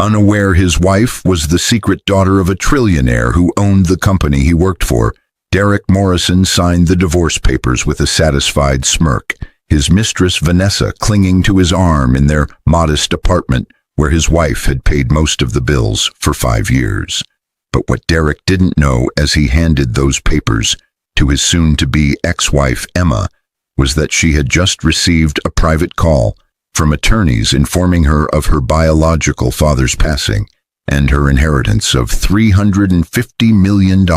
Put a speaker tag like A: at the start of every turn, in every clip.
A: Unaware his wife was the secret daughter of a trillionaire who owned the company he worked for, Derek Morrison signed the divorce papers with a satisfied smirk, his mistress Vanessa clinging to his arm in their modest apartment where his wife had paid most of the bills for 5 years. But what Derek didn't know as he handed those papers to his soon-to-be ex-wife Emma was that she had just received a private call from attorneys informing her of her biological father's passing and her inheritance of $350 million,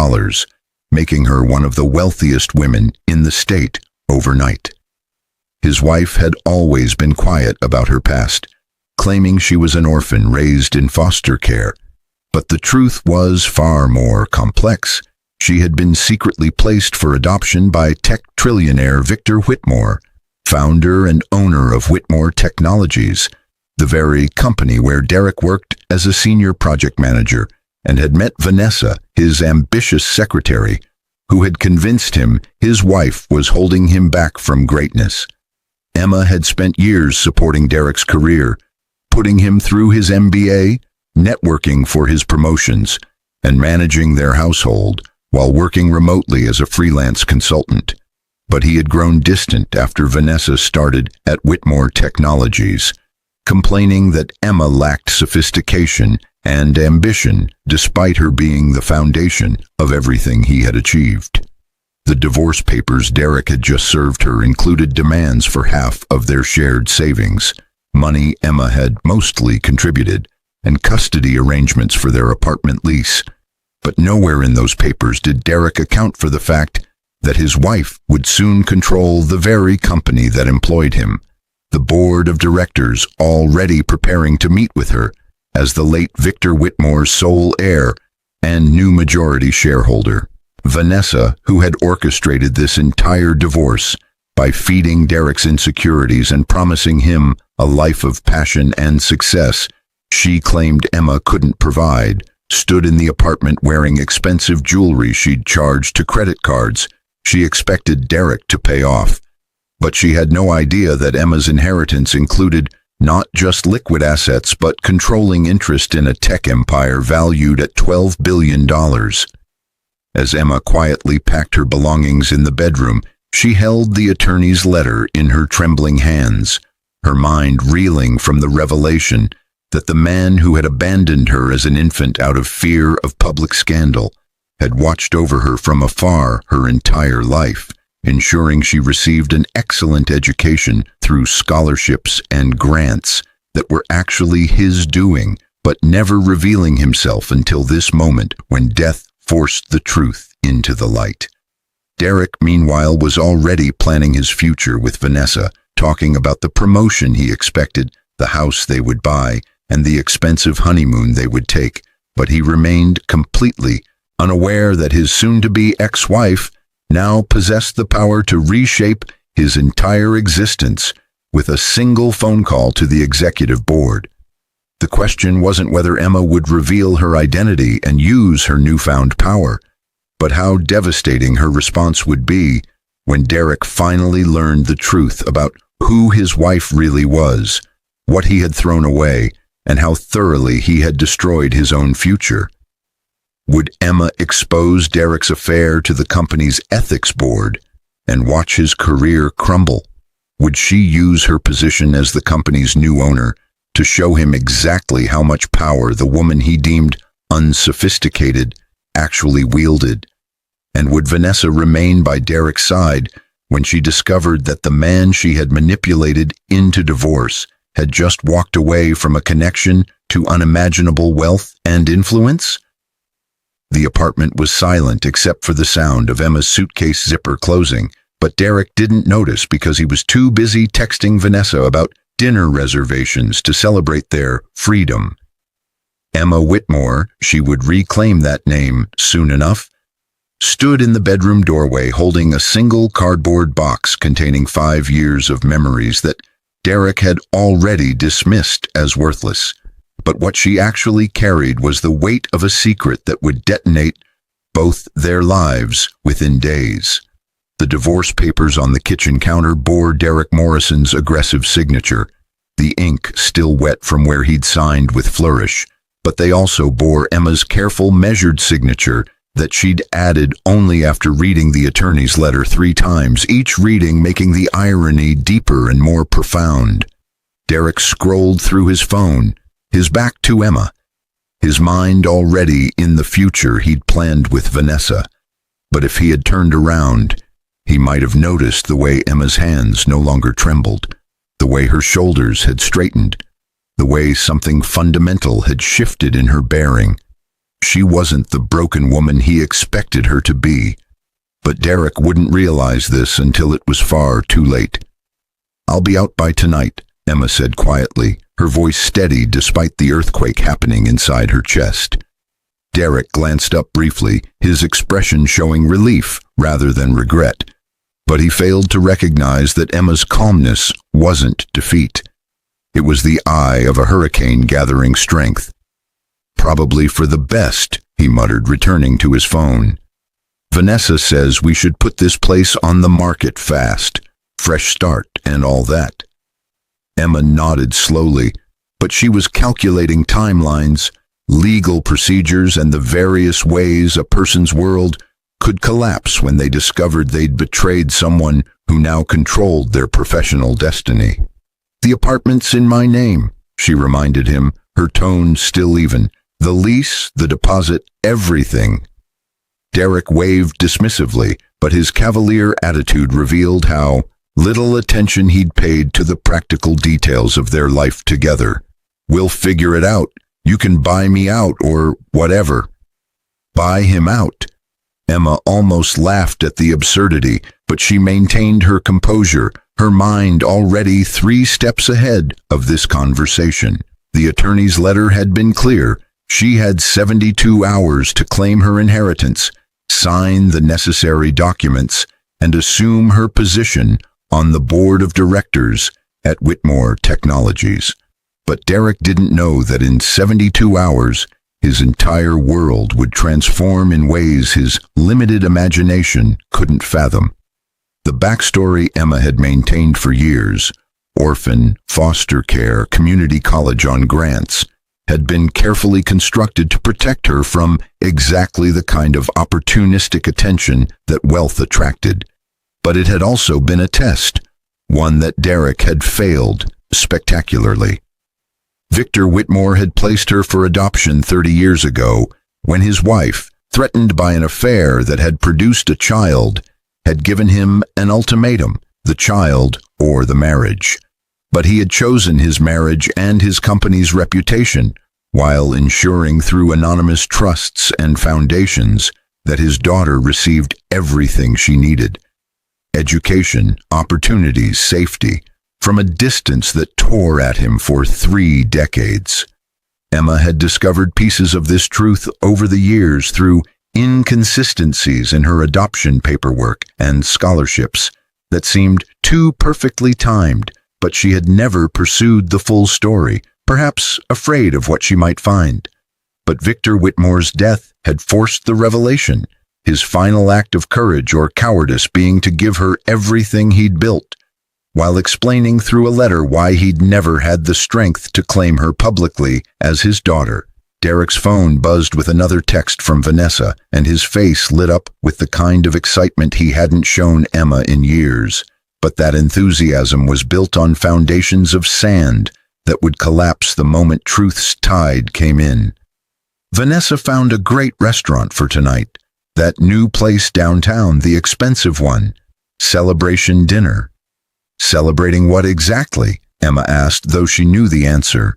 A: making her one of the wealthiest women in the state overnight. His wife had always been quiet about her past, claiming she was an orphan raised in foster care. But the truth was far more complex. She had been secretly placed for adoption by tech trillionaire Victor Whitmore, founder and owner of Whitmore Technologies, the very company where Derek worked as a senior project manager and had met Vanessa, his ambitious secretary, who had convinced him his wife was holding him back from greatness. Emma had spent years supporting Derek's career, putting him through his MBA, networking for his promotions, and managing their household while working remotely as a freelance consultant. But he had grown distant after Vanessa started at Whitmore Technologies, complaining that Emma lacked sophistication and ambition despite her being the foundation of everything he had achieved. The divorce papers Derek had just served her included demands for half of their shared savings, money Emma had mostly contributed, and custody arrangements for their apartment lease. But nowhere in those papers did Derek account for the fact that his wife would soon control the very company that employed him, the board of directors already preparing to meet with her as the late Victor Whitmore's sole heir and new majority shareholder. Vanessa, who had orchestrated this entire divorce by feeding Derek's insecurities and promising him a life of passion and success she claimed Emma couldn't provide, stood in the apartment wearing expensive jewelry she'd charged to credit cards she expected Derek to pay off. But she had no idea that Emma's inheritance included not just liquid assets but controlling interest in a tech empire valued at $12 billion. As Emma quietly packed her belongings in the bedroom, she held the attorney's letter in her trembling hands, her mind reeling from the revelation that the man who had abandoned her as an infant out of fear of public scandal had watched over her from afar her entire life, ensuring she received an excellent education through scholarships and grants that were actually his doing, but never revealing himself until this moment when death forced the truth into the light. Derek, meanwhile, was already planning his future with Vanessa, talking about the promotion he expected, the house they would buy, and the expensive honeymoon they would take, but he remained completely unaware that his soon-to-be ex-wife now possessed the power to reshape his entire existence with a single phone call to the executive board. The question wasn't whether Emma would reveal her identity and use her newfound power, but how devastating her response would be when Derek finally learned the truth about who his wife really was, what he had thrown away, and how thoroughly he had destroyed his own future. Would Emma expose Derek's affair to the company's ethics board and watch his career crumble? Would she use her position as the company's new owner to show him exactly how much power the woman he deemed unsophisticated actually wielded? And would Vanessa remain by Derek's side when she discovered that the man she had manipulated into divorce had just walked away from a connection to unimaginable wealth and influence? The apartment was silent except for the sound of Emma's suitcase zipper closing, but Derek didn't notice because he was too busy texting Vanessa about dinner reservations to celebrate their freedom. Emma Whitmore, she would reclaim that name soon enough, stood in the bedroom doorway holding a single cardboard box containing 5 years of memories that Derek had already dismissed as worthless. But what she actually carried was the weight of a secret that would detonate both their lives within days. The divorce papers on the kitchen counter bore Derek Morrison's aggressive signature, the ink still wet from where he'd signed with flourish, but they also bore Emma's careful, measured signature that she'd added only after reading the attorney's letter 3 times, each reading making the irony deeper and more profound. Derek scrolled through his phone, his back to Emma, his mind already in the future he'd planned with Vanessa. But if he had turned around, he might have noticed the way Emma's hands no longer trembled, the way her shoulders had straightened, the way something fundamental had shifted in her bearing. She wasn't the broken woman he expected her to be, but Derek wouldn't realize this until it was far too late. "I'll be out by tonight," Emma said quietly, her voice steady despite the earthquake happening inside her chest. Derek glanced up briefly, his expression showing relief rather than regret, but he failed to recognize that Emma's calmness wasn't defeat. It was the eye of a hurricane gathering strength. "Probably for the best," he muttered, returning to his phone. "Vanessa says we should put this place on the market fast. Fresh start and all that." Emma nodded slowly, but she was calculating timelines, legal procedures, and the various ways a person's world could collapse when they discovered they'd betrayed someone who now controlled their professional destiny. "The apartment's in my name," she reminded him, her tone still even. "The lease, the deposit, everything." Derek waved dismissively, but his cavalier attitude revealed how little attention he'd paid to the practical details of their life together. "We'll figure it out. You can buy me out or whatever." Buy him out? Emma almost laughed at the absurdity, but she maintained her composure, her mind already 3 steps ahead of this conversation. The attorney's letter had been clear. She had 72 hours to claim her inheritance, sign the necessary documents, and assume her position on the board of directors at Whitmore Technologies. But Derek didn't know that in 72 hours, his entire world would transform in ways his limited imagination couldn't fathom. The backstory Emma had maintained for years, orphan, foster care, community college on grants, had been carefully constructed to protect her from exactly the kind of opportunistic attention that wealth attracted. But it had also been a test, one that Derek had failed spectacularly. Victor Whitmore had placed her for adoption 30 years ago, when his wife, threatened by an affair that had produced a child, had given him an ultimatum: the child or the marriage. But he had chosen his marriage and his company's reputation, while ensuring through anonymous trusts and foundations that his daughter received everything she needed: education, opportunities, safety, from a distance that tore at him for 3 decades. Emma had discovered pieces of this truth over the years through inconsistencies in her adoption paperwork and scholarships that seemed too perfectly timed, but she had never pursued the full story, perhaps afraid of what she might find. But Victor Whitmore's death had forced the revelation, his final act of courage or cowardice being to give her everything he'd built, while explaining through a letter why he'd never had the strength to claim her publicly as his daughter. Derek's phone buzzed with another text from Vanessa, and his face lit up with the kind of excitement he hadn't shown Emma in years. But that enthusiasm was built on foundations of sand that would collapse the moment truth's tide came in. "Vanessa found a great restaurant for tonight. That new place downtown, the expensive one. Celebration dinner." "Celebrating what exactly?" Emma asked, though she knew the answer.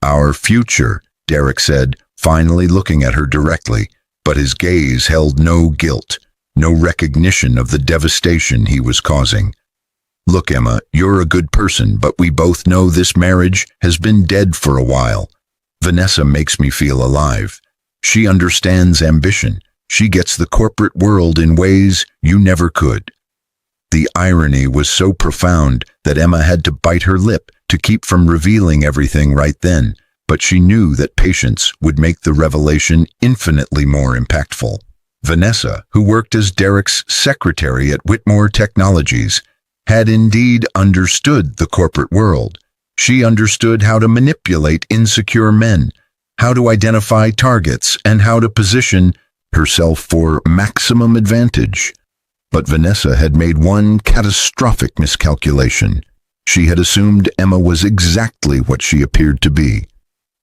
A: "Our future," Derek said, finally looking at her directly, but his gaze held no guilt, no recognition of the devastation he was causing. "Look, Emma, you're a good person, but we both know this marriage has been dead for a while. Vanessa makes me feel alive. She understands ambition. She gets the corporate world in ways you never could." The irony was so profound that Emma had to bite her lip to keep from revealing everything right then, but she knew that patience would make the revelation infinitely more impactful. Vanessa, who worked as Derek's secretary at Whitmore Technologies, had indeed understood the corporate world. She understood how to manipulate insecure men, how to identify targets, and how to position herself for maximum advantage. But Vanessa had made one catastrophic miscalculation. She had assumed Emma was exactly what she appeared to be,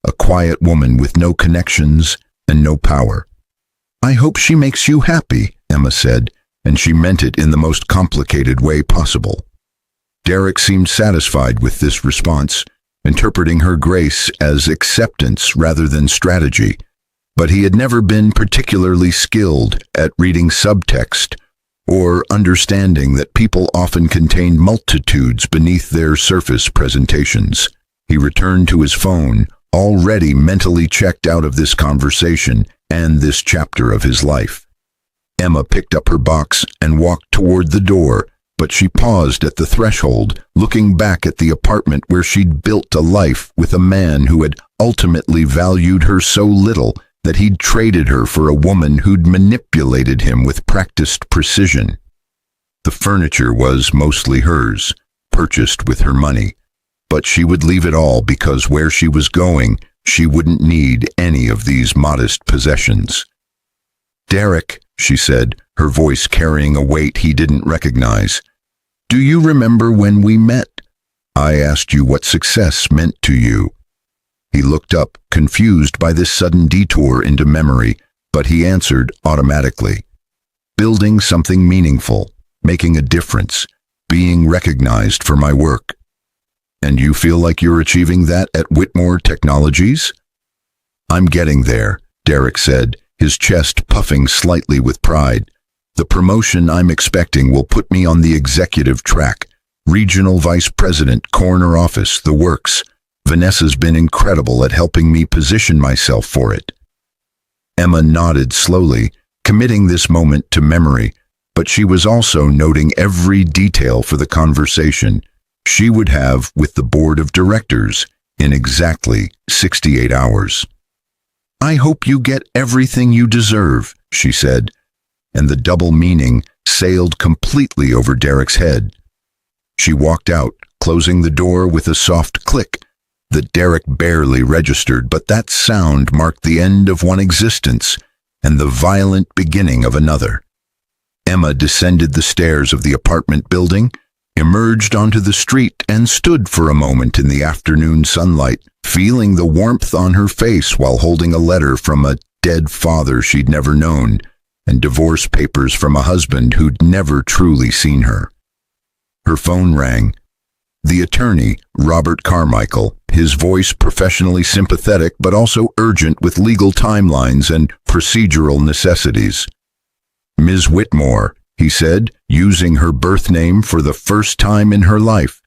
A: a quiet woman with no connections and no power. "I hope she makes you happy," Emma said, and she meant it in the most complicated way possible. Derek seemed satisfied with this response, interpreting her grace as acceptance rather than strategy, but he had never been particularly skilled at reading subtext or understanding that people often contain multitudes beneath their surface presentations. He returned to his phone, already mentally checked out of this conversation and this chapter of his life. Emma picked up her box and walked toward the door, but she paused at the threshold, looking back at the apartment where she'd built a life with a man who had ultimately valued her so little that he'd traded her for a woman who'd manipulated him with practiced precision. The furniture was mostly hers, purchased with her money, but she would leave it all because where she was going, she wouldn't need any of these modest possessions. "Derek," she said, her voice carrying a weight he didn't recognize, "do you remember when we met? I asked you what success meant to you." He looked up, confused by this sudden detour into memory, but he answered automatically. "Building something meaningful, making a difference, being recognized for my work." "And you feel like you're achieving that at Whitmore Technologies?" "I'm getting there," Derek said, his chest puffing slightly with pride. "The promotion I'm expecting will put me on the executive track. Regional Vice President, corner office, the works. Vanessa's been incredible at helping me position myself for it." Emma nodded slowly, committing this moment to memory, but she was also noting every detail for the conversation she would have with the board of directors in exactly 68 hours. "I hope you get everything you deserve," she said, and the double meaning sailed completely over Derek's head. She walked out, closing the door with a soft click that Derek barely registered, but that sound marked the end of one existence and the violent beginning of another. Emma descended the stairs of the apartment building, emerged onto the street, and stood for a moment in the afternoon sunlight, feeling the warmth on her face while holding a letter from a dead father she'd never known and divorce papers from a husband who'd never truly seen her. Her phone rang. The attorney, Robert Carmichael, his voice professionally sympathetic but also urgent with legal timelines and procedural necessities. "Ms. Whitmore," he said, using her birth name for the first time in her life.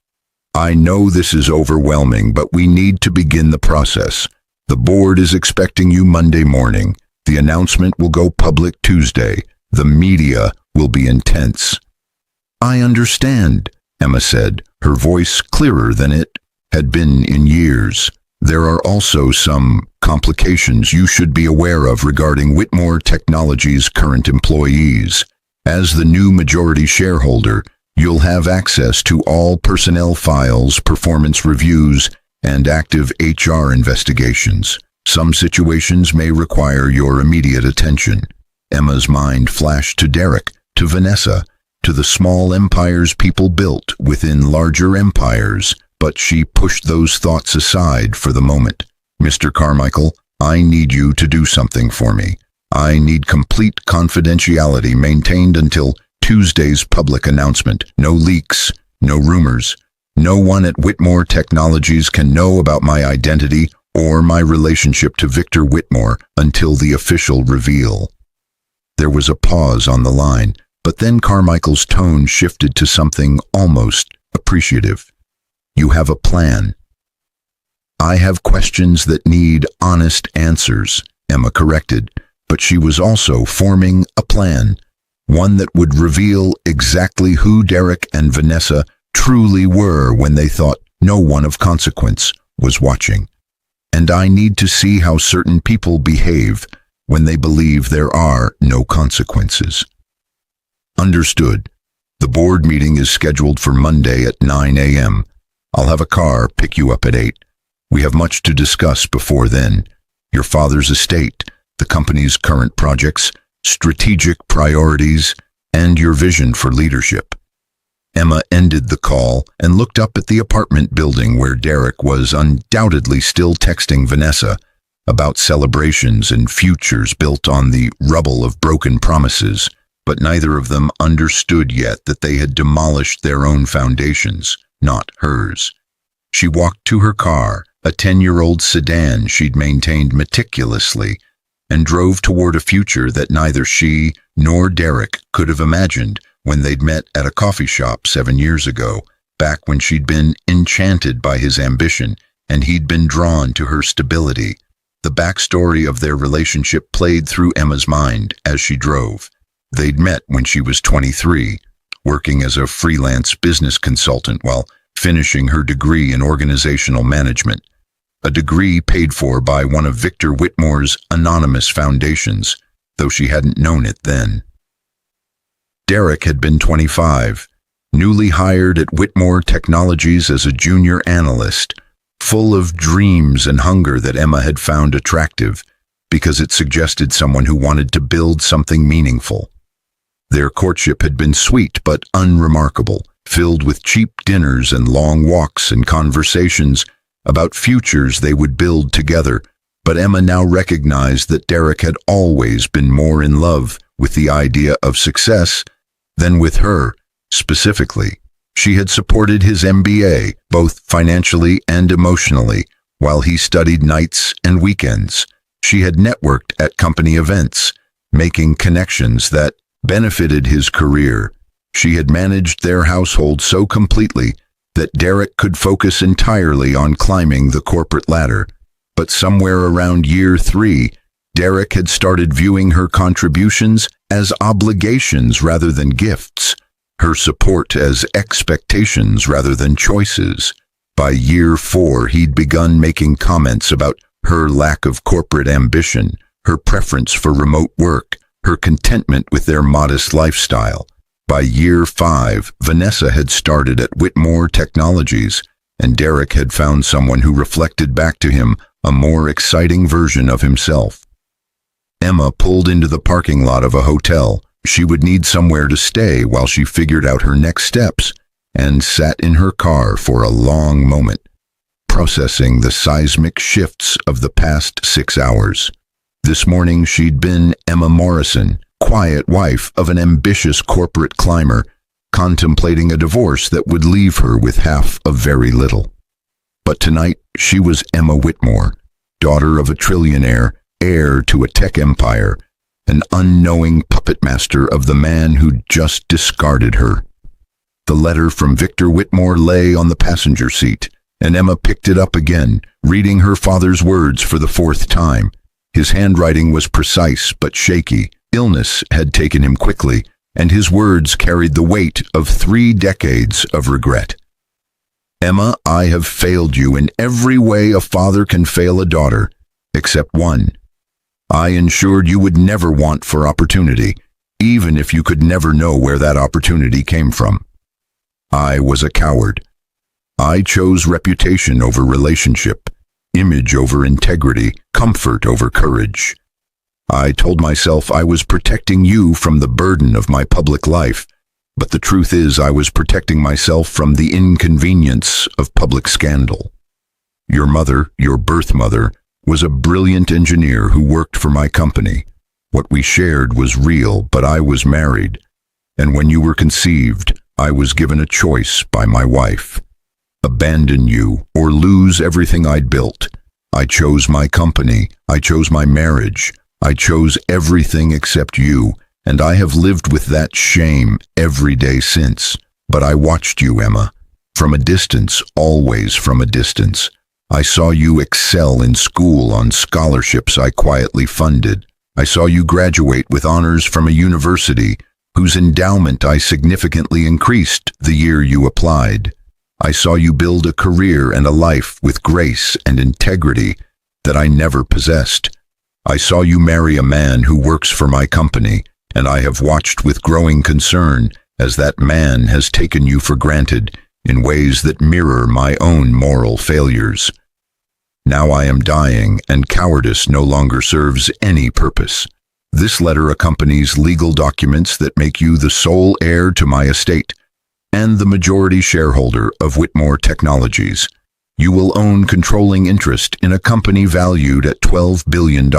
A: "I know this is overwhelming, but we need to begin the process. The board is expecting you Monday morning. The announcement will go public Tuesday. The media will be intense." "I understand," Emma said, her voice clearer than it had been in years. "There are also some complications you should be aware of regarding Whitmore Technologies' current employees. As the new majority shareholder, you'll have access to all personnel files, performance reviews, and active HR investigations. Some situations may require your immediate attention." Emma's mind flashed to Derek, to Vanessa, to the small empires people built within larger empires, but she pushed those thoughts aside for the moment. "Mr. Carmichael, I need you to do something for me. I need complete confidentiality maintained until Tuesday's public announcement. No leaks, no rumors. No one at Whitmore Technologies can know about my identity or my relationship to Victor Whitmore until the official reveal." There was a pause on the line, but then Carmichael's tone shifted to something almost appreciative. "You have a plan." "I have questions that need honest answers," Emma corrected, but she was also forming a plan, one that would reveal exactly who Derek and Vanessa truly were when they thought no one of consequence was watching. "And I need to see how certain people behave when they believe there are no consequences." "Understood. The board meeting is scheduled for Monday at 9 a.m. I'll have a car pick you up at 8. We have much to discuss before then. your father's estate, the company's current projects, strategic priorities, and your vision for leadership. Emma ended the call and looked up at the apartment building where Derek was undoubtedly still texting Vanessa about celebrations and futures built on the rubble of broken promises, but neither of them understood yet that they had demolished their own foundations, not hers. She walked to her car, a 10-year-old sedan she'd maintained meticulously, and drove toward a future that neither she nor Derek could have imagined when they'd met at a coffee shop 7 years ago, back when she'd been enchanted by his ambition and he'd been drawn to her stability. The backstory of their relationship played through Emma's mind as she drove. They'd met when she was 23, working as a freelance business consultant while finishing her degree in organizational management, a degree paid for by one of Victor Whitmore's anonymous foundations, though she hadn't known it then. Derek had been 25, newly hired at Whitmore Technologies as a junior analyst, full of dreams and hunger that Emma had found attractive because it suggested someone who wanted to build something meaningful. Their courtship had been sweet but unremarkable, filled with cheap dinners and long walks and conversations about futures they would build together, but Emma now recognized that Derek had always been more in love with the idea of success than with her, specifically. She had supported his MBA, both financially and emotionally, while he studied nights and weekends. She had networked at company events, making connections that benefited his career. She had managed their household so completely that Derek could focus entirely on climbing the corporate ladder. But somewhere around year 3, Derek had started viewing her contributions as obligations rather than gifts, her support as expectations rather than choices. By year 4, he'd begun making comments about her lack of corporate ambition, her preference for remote work, her contentment with their modest lifestyle. By year 5, Vanessa had started at Whitmore Technologies, and Derek had found someone who reflected back to him a more exciting version of himself. Emma pulled into the parking lot of a hotel. She would need somewhere to stay while she figured out her next steps, and sat in her car for a long moment, processing the seismic shifts of the past 6 hours. This morning she'd been Emma Morrison, quiet wife of an ambitious corporate climber, contemplating a divorce that would leave her with half of very little. But tonight she was Emma Whitmore, daughter of a trillionaire, heir to a tech empire, an unknowing puppet master of the man who'd just discarded her. The letter from Victor Whitmore lay on the passenger seat, and Emma picked it up again, reading her father's words for the 4th time. His handwriting was precise but shaky. Illness had taken him quickly, and his words carried the weight of 3 decades of regret. Emma, I have failed you in every way a father can fail a daughter, except one. I ensured you would never want for opportunity, even if you could never know where that opportunity came from. I was a coward. I chose reputation over relationship, image over integrity, comfort over courage. I told myself I was protecting you from the burden of my public life, but the truth is I was protecting myself from the inconvenience of public scandal. Your mother, your birth mother, was a brilliant engineer who worked for my company. What we shared was real, but I was married, and when you were conceived, I was given a choice by my wife. Abandon you or lose everything I'd built. I chose my company, I chose my marriage, I chose everything except you, and I have lived with that shame every day since. But I watched you, Emma, from a distance, always from a distance. I saw you excel in school on scholarships I quietly funded. I saw you graduate with honors from a university whose endowment I significantly increased the year you applied. I saw you build a career and a life with grace and integrity that I never possessed. I saw you marry a man who works for my company, and I have watched with growing concern as that man has taken you for granted in ways that mirror my own moral failures. Now I am dying, and cowardice no longer serves any purpose. This letter accompanies legal documents that make you the sole heir to my estate and the majority shareholder of Whitmore Technologies. You will own controlling interest in a company valued at $12 billion.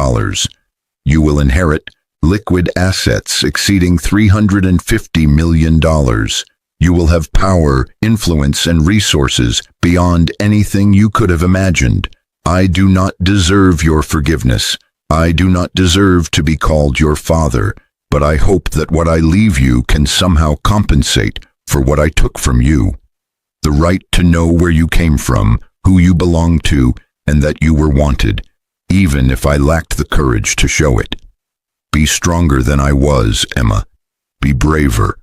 A: You will inherit liquid assets exceeding $350 million. You will have power, influence, and resources beyond anything you could have imagined. I do not deserve your forgiveness. I do not deserve to be called your father, but I hope that what I leave you can somehow compensate for what I took from you. The right to know where you came from, who you belonged to, and that you were wanted, even if I lacked the courage to show it. Be stronger than I was, Emma. Be braver,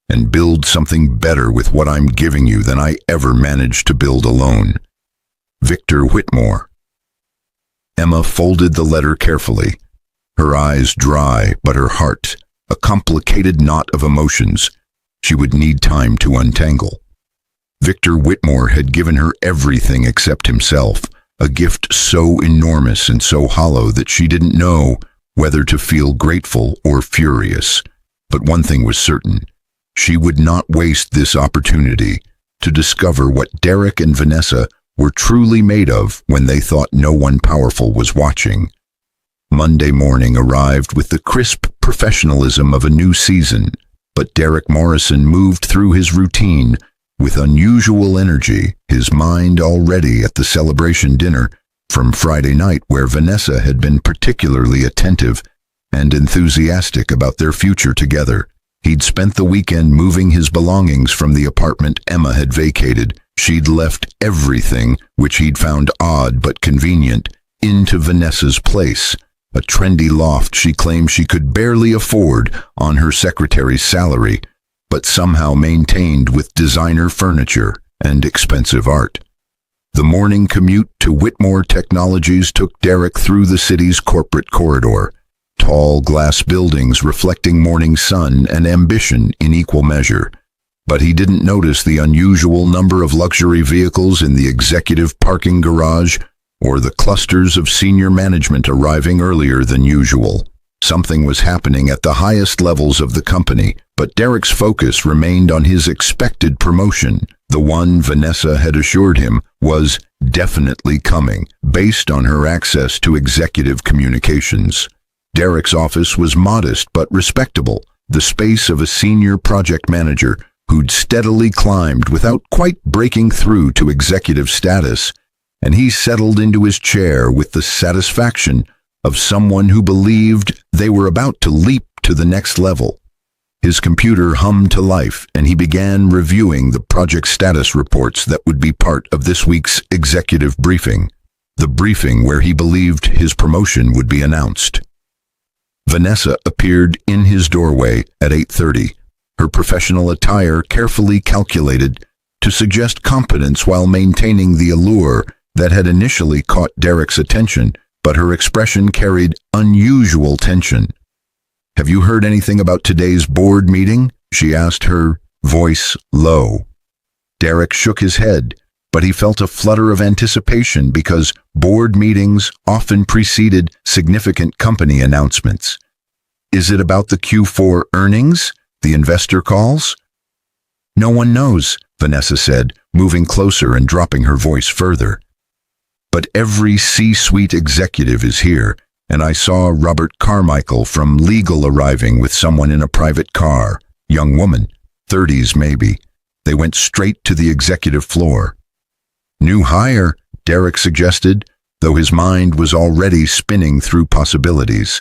A: and build something better with what I'm giving you than I ever managed to build alone. Victor Whitmore. Emma folded the letter carefully, her eyes dry, but her heart a complicated knot of emotions she would need time to untangle. Victor Whitmore had given her everything except himself, a gift so enormous and so hollow that she didn't know whether to feel grateful or furious. But one thing was certain: she would not waste this opportunity to discover what Derek and Vanessa were truly made of when they thought no one powerful was watching. Monday morning arrived with the crisp professionalism of a new season, but Derek Morrison moved through his routine with unusual energy, his mind already at the celebration dinner from Friday night, where Vanessa had been particularly attentive and enthusiastic about their future together. He'd spent the weekend moving his belongings from the apartment Emma had vacated. She'd left everything, which he'd found odd but convenient, into Vanessa's place, a trendy loft she claimed she could barely afford on her secretary's salary, but somehow maintained with designer furniture and expensive art. The morning commute to Whitmore Technologies took Derek through the city's corporate corridor, tall glass buildings reflecting morning sun and ambition in equal measure. But he didn't notice the unusual number of luxury vehicles in the executive parking garage or the clusters of senior management arriving earlier than usual. Something was happening at the highest levels of the company, but Derek's focus remained on his expected promotion, the one Vanessa had assured him was definitely coming, based on her access to executive communications. Derek's office was modest but respectable, the space of a senior project manager who'd steadily climbed without quite breaking through to executive status, and he settled into his chair with the satisfaction of someone who believed they were about to leap to the next level. His computer hummed to life, and he began reviewing the project status reports that would be part of this week's executive briefing, the briefing where he believed his promotion would be announced. Vanessa appeared in his doorway at 8:30, her professional attire carefully calculated to suggest competence while maintaining the allure that had initially caught Derek's attention, but her expression carried unusual tension. "Have you heard anything about today's board meeting?" she asked, her voice low. Derek shook his head, but he felt a flutter of anticipation because board meetings often preceded significant company announcements. "Is it about the Q4 earnings? The investor calls?" "No one knows," Vanessa said, moving closer and dropping her voice further. "But every C-suite executive is here, and I saw Robert Carmichael from legal arriving with someone in a private car, young woman, 30s maybe. They went straight to the executive floor." "New hire," Derek suggested, though his mind was already spinning through possibilities.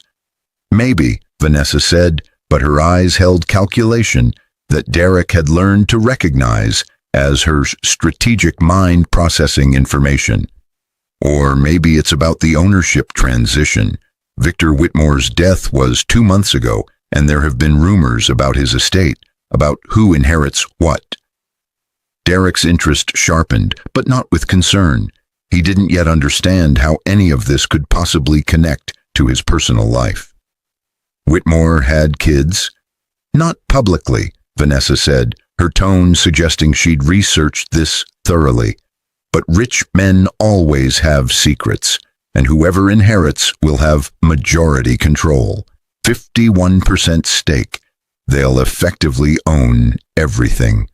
A: "Maybe," Vanessa said, but her eyes held calculation that Derek had learned to recognize as her strategic mind processing information. "Or maybe it's about the ownership transition. Victor Whitmore's death was 2 months ago, and there have been rumors about his estate, about who inherits what." Derek's interest sharpened, but not with concern. He didn't yet understand how any of this could possibly connect to his personal life. "Whitmore had kids?" "Not publicly," Vanessa said, her tone suggesting she'd researched this thoroughly. But rich men always have secrets, and whoever inherits will have majority control. 51% stake. They'll effectively own everything.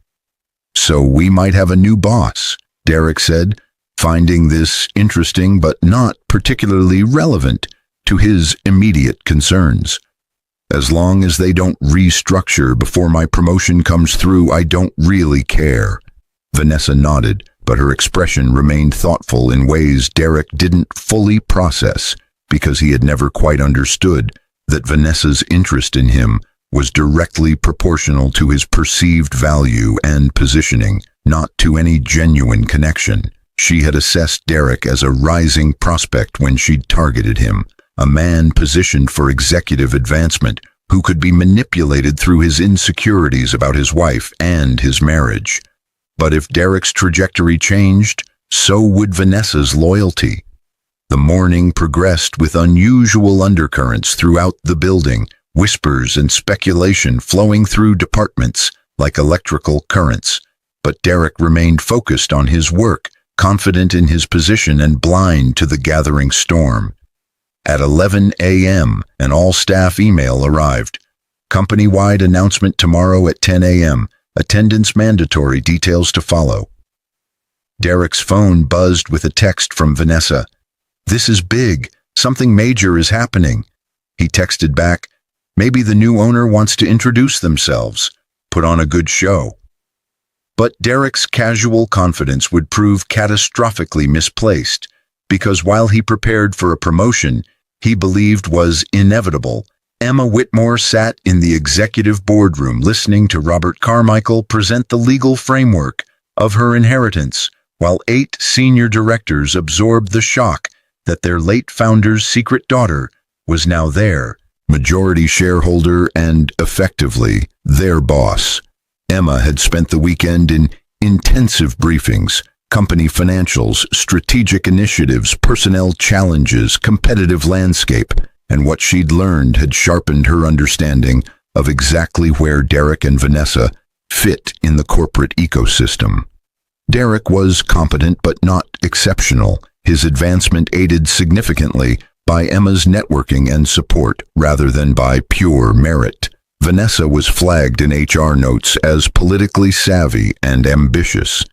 A: So we might have a new boss, Derek said, finding this interesting but not particularly relevant to his immediate concerns. As long as they don't restructure before my promotion comes through, I don't really care. Vanessa nodded, but her expression remained thoughtful in ways Derek didn't fully process because he had never quite understood that Vanessa's interest in him was directly proportional to his perceived value and positioning, not to any genuine connection. She had assessed Derek as a rising prospect when she'd targeted him, a man positioned for executive advancement who could be manipulated through his insecurities about his wife and his marriage. But if Derek's trajectory changed, so would Vanessa's loyalty. The morning progressed with unusual undercurrents throughout the building, whispers and speculation flowing through departments like electrical currents. But Derek remained focused on his work, confident in his position and blind to the gathering storm. At 11 a.m., an all-staff email arrived. Company-wide announcement tomorrow at 10 a.m. Attendance mandatory, details to follow. Derek's phone buzzed with a text from Vanessa. "This is big. Something major is happening." He texted back, "Maybe the new owner wants to introduce themselves. Put on a good show." But Derek's casual confidence would prove catastrophically misplaced, because while he prepared for a promotion he believed was inevitable, Emma Whitmore sat in the executive boardroom listening to Robert Carmichael present the legal framework of her inheritance, while 8 senior directors absorbed the shock that their late founder's secret daughter was now their majority shareholder and, effectively, their boss. Emma had spent the weekend in intensive briefings, company financials, strategic initiatives, personnel challenges, competitive landscape, and what she'd learned had sharpened her understanding of exactly where Derek and Vanessa fit in the corporate ecosystem. Derek was competent but not exceptional, his advancement aided significantly by Emma's networking and support rather than by pure merit. Vanessa was flagged in HR notes as politically savvy and ambitious.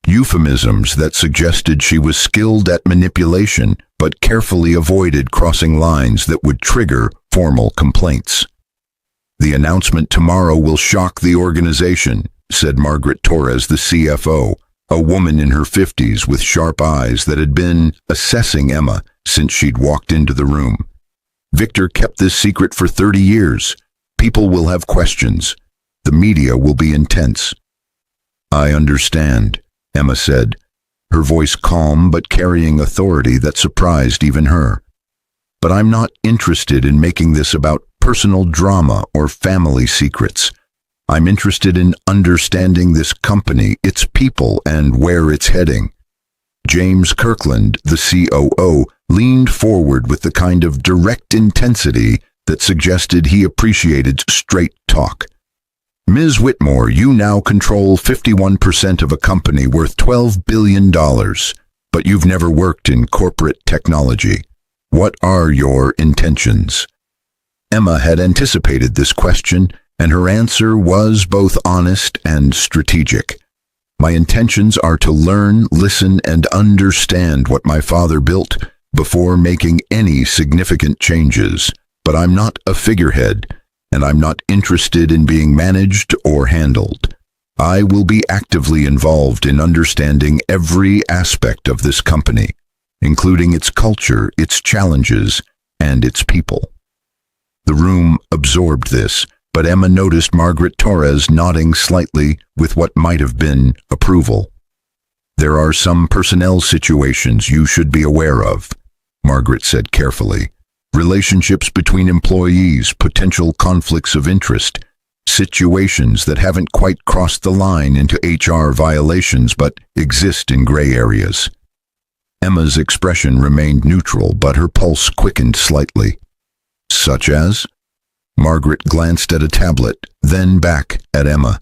A: Euphemisms that suggested she was skilled at manipulation but carefully avoided crossing lines that would trigger formal complaints. "The announcement tomorrow will shock the organization," said Margaret Torres, the CFO, a woman in her 50s with sharp eyes that had been assessing Emma since she'd walked into the room. "Victor kept this secret for 30 years. People will have questions. The media will be intense." "I understand," Emma said, her voice calm but carrying authority that surprised even her. "But I'm not interested in making this about personal drama or family secrets. I'm interested in understanding this company, its people, and where it's heading." James Kirkland, the COO, leaned forward with the kind of direct intensity that suggested he appreciated straight talk. "Ms. Whitmore, you now control 51% of a company worth $12 billion, but you've never worked in corporate technology. What are your intentions?" Emma had anticipated this question, and her answer was both honest and strategic. "My intentions are to learn, listen, and understand what my father built before making any significant changes. But I'm not a figurehead, and I'm not interested in being managed or handled. I will be actively involved in understanding every aspect of this company, including its culture, its challenges, and its people." The room absorbed this, but Emma noticed Margaret Torres nodding slightly with what might have been approval. "There are some personnel situations you should be aware of," Margaret said carefully. "Relationships between employees, potential conflicts of interest, situations that haven't quite crossed the line into HR violations but exist in gray areas." Emma's expression remained neutral, but her pulse quickened slightly. "Such as?" Margaret glanced at a tablet, then back at Emma.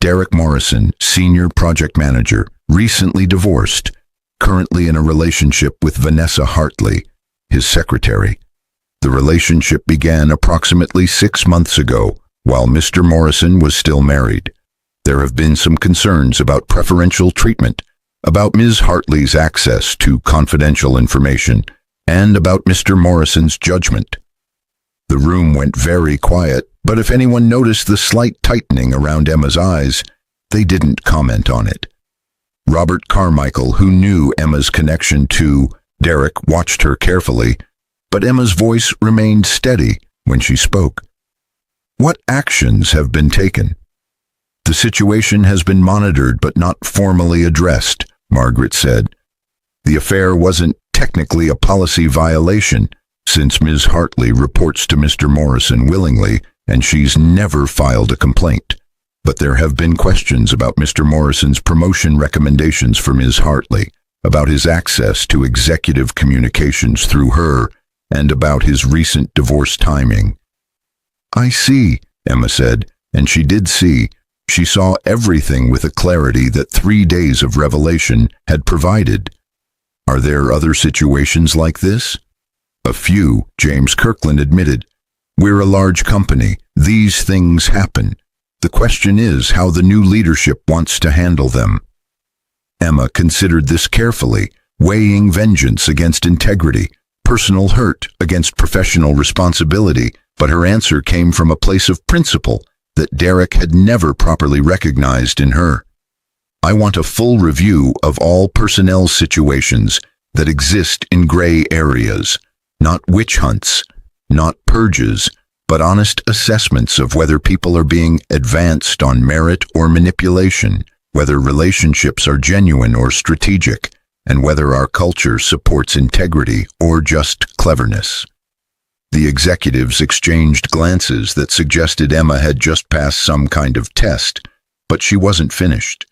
A: "Derek Morrison, Senior Project Manager, recently divorced, currently in a relationship with Vanessa Hartley, his secretary. The relationship began approximately 6 months ago, while Mr. Morrison was still married. There have been some concerns about preferential treatment, about Ms. Hartley's access to confidential information, and about Mr. Morrison's judgment. The room went very quiet, but if anyone noticed the slight tightening around Emma's eyes, they didn't comment on it. Robert Carmichael, who knew Emma's connection to Derek, watched her carefully, but Emma's voice remained steady when she spoke. "What actions have been taken?" "The situation has been monitored but not formally addressed," Margaret said. "The affair wasn't technically a policy violation, since Ms. Hartley reports to Mr. Morrison willingly, and she's never filed a complaint. But there have been questions about Mr. Morrison's promotion recommendations for Ms. Hartley, about his access to executive communications through her, and about his recent divorce timing." "I see," Emma said, and she did see. She saw everything with a clarity that 3 days of revelation had provided. "Are there other situations like this?" "A few," James Kirkland admitted. "We're a large company. These things happen. The question is how the new leadership wants to handle them." Emma considered this carefully, weighing vengeance against integrity, personal hurt against professional responsibility, but her answer came from a place of principle that Derek had never properly recognized in her. "I want a full review of all personnel situations that exist in gray areas, not witch hunts, not purges, but honest assessments of whether people are being advanced on merit or manipulation, whether relationships are genuine or strategic, and whether our culture supports integrity or just cleverness." The executives exchanged glances that suggested Emma had just passed some kind of test, but she wasn't finished.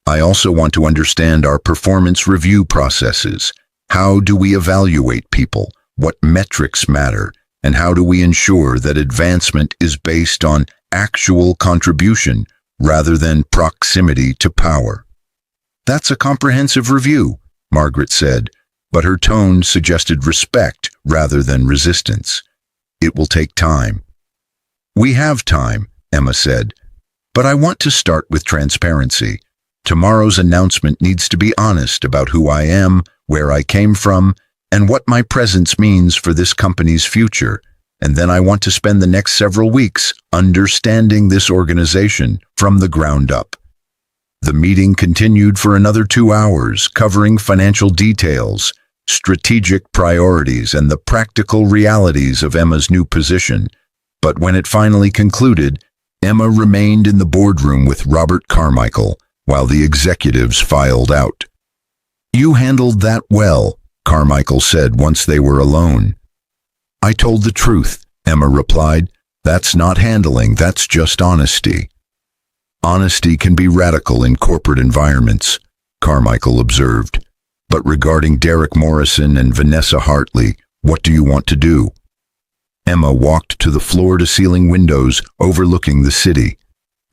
A: "I also want to understand our performance review processes. How do we evaluate people? What metrics matter? And how do we ensure that advancement is based on actual contribution rather than proximity to power?" "That's a comprehensive review," Margaret said, but her tone suggested respect rather than resistance. "It will take time." "We have time," Emma said, "but I want to start with transparency. Tomorrow's announcement needs to be honest about who I am, where I came from, and what my presence means for this company's future. And then I want to spend the next several weeks understanding this organization from the ground up." The meeting continued for another 2 hours, covering financial details, strategic priorities, and the practical realities of Emma's new position. But when it finally concluded, Emma remained in the boardroom with Robert Carmichael, while the executives filed out. "You handled that well," Carmichael said once they were alone. "I told the truth," Emma replied. "That's not handling, that's just honesty." "Honesty can be radical in corporate environments," Carmichael observed. "But regarding Derek Morrison and Vanessa Hartley, what do you want to do?" Emma walked to the floor-to-ceiling windows overlooking the city,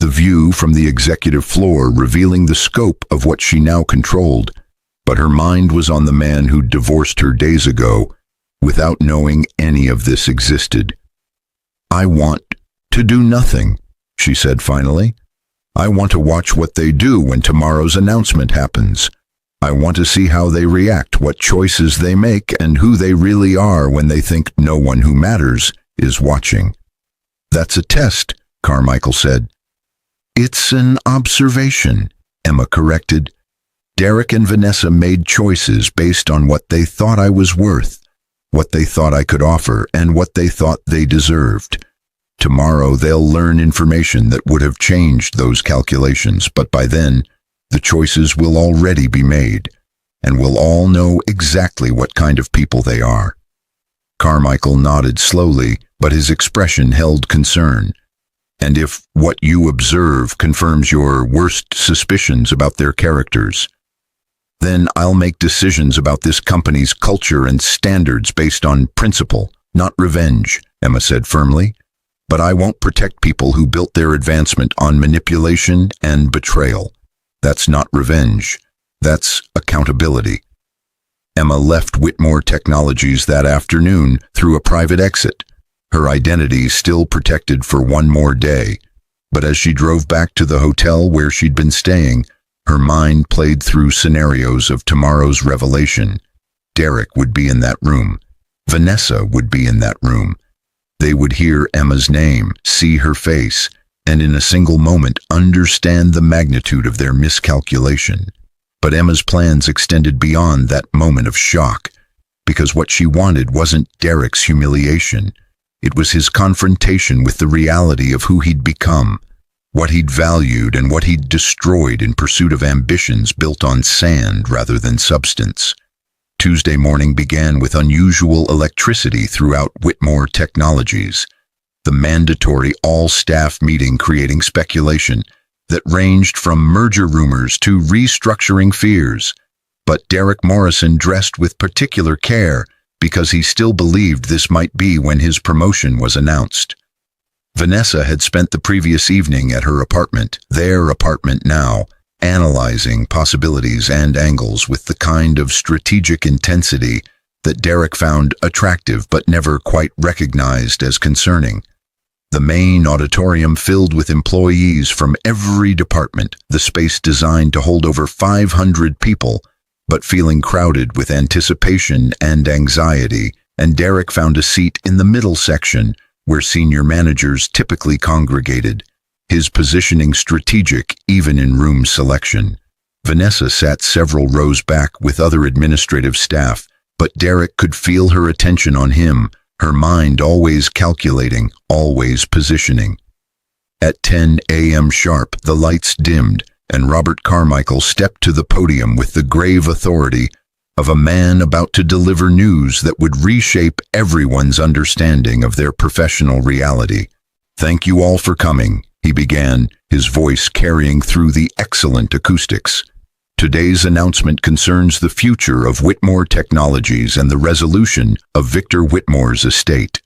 A: the view from the executive floor revealing the scope of what she now controlled. But her mind was on the man who divorced her days ago, without knowing any of this existed. "I want to do nothing," she said finally. "I want to watch what they do when tomorrow's announcement happens. I want to see how they react, what choices they make, and who they really are when they think no one who matters is watching." "That's a test," Carmichael said. "It's an observation," Emma corrected. "Derek and Vanessa made choices based on what they thought I was worth, what they thought I could offer, and what they thought they deserved. Tomorrow they'll learn information that would have changed those calculations, but by then, the choices will already be made, and we'll all know exactly what kind of people they are." Carmichael nodded slowly, but his expression held concern. "And if what you observe confirms your worst suspicions about their characters, then I'll make decisions about this company's culture and standards based on principle, not revenge," Emma said firmly. "But I won't protect people who built their advancement on manipulation and betrayal." That's not revenge. That's accountability. Emma left Whitmore Technologies that afternoon through a private exit, her identity still protected for one more day. But as she drove back to the hotel where she'd been staying, her mind played through scenarios of tomorrow's revelation. Derek would be in that room. Vanessa would be in that room. They would hear Emma's name, see her face, and in a single moment understand the magnitude of their miscalculation. But Emma's plans extended beyond that moment of shock, because what she wanted wasn't Derek's humiliation. It was his confrontation with the reality of who he'd become, what he'd valued and what he'd destroyed in pursuit of ambitions built on sand rather than substance. Tuesday morning began with unusual electricity throughout Whitmore Technologies, the mandatory all-staff meeting creating speculation that ranged from merger rumors to restructuring fears. But Derek Morrison dressed with particular care because he still believed this might be when his promotion was announced. Vanessa had spent the previous evening at her apartment, their apartment now, analyzing possibilities and angles with the kind of strategic intensity that Derek found attractive but never quite recognized as concerning. The main auditorium filled with employees from every department, the space designed to hold over 500 people, but feeling crowded with anticipation and anxiety, and Derek found a seat in the middle section where senior managers typically congregated, his positioning strategic even in room selection. Vanessa sat several rows back with other administrative staff, but Derek could feel her attention on him, her mind always calculating, always positioning. At 10 a.m. sharp, the lights dimmed, and Robert Carmichael stepped to the podium with the grave authority of a man about to deliver news that would reshape everyone's understanding of their professional reality. "Thank you all for coming," he began, his voice carrying through the excellent acoustics. "Today's announcement concerns the future of Whitmore Technologies and the resolution of Victor Whitmore's estate."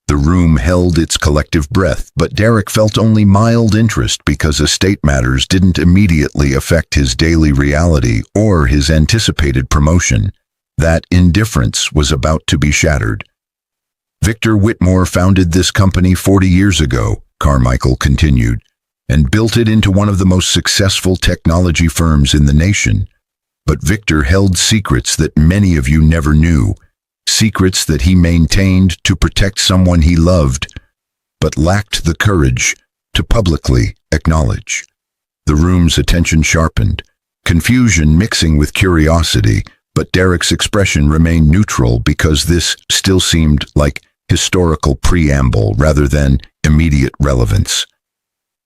A: The room held its collective breath, but Derek felt only mild interest because estate matters didn't immediately affect his daily reality or his anticipated promotion. That indifference was about to be shattered. "Victor Whitmore founded this company 40 years ago," Carmichael continued, "and built it into one of the most successful technology firms in the nation. But Victor held secrets that many of you never knew, secrets that he maintained to protect someone he loved, but lacked the courage to publicly acknowledge." The room's attention sharpened, confusion mixing with curiosity, but Derek's expression remained neutral because this still seemed like historical preamble rather than immediate relevance.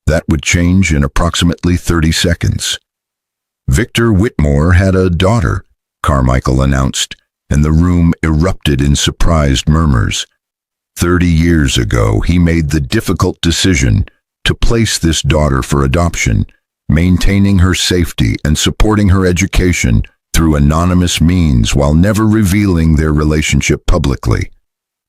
A: That would change in approximately 30 seconds. "Victor Whitmore had a daughter," Carmichael announced, and the room erupted in surprised murmurs. 30 years ago, he made the difficult decision to place this daughter for adoption, maintaining her safety and supporting her education through anonymous means while never revealing their relationship publicly.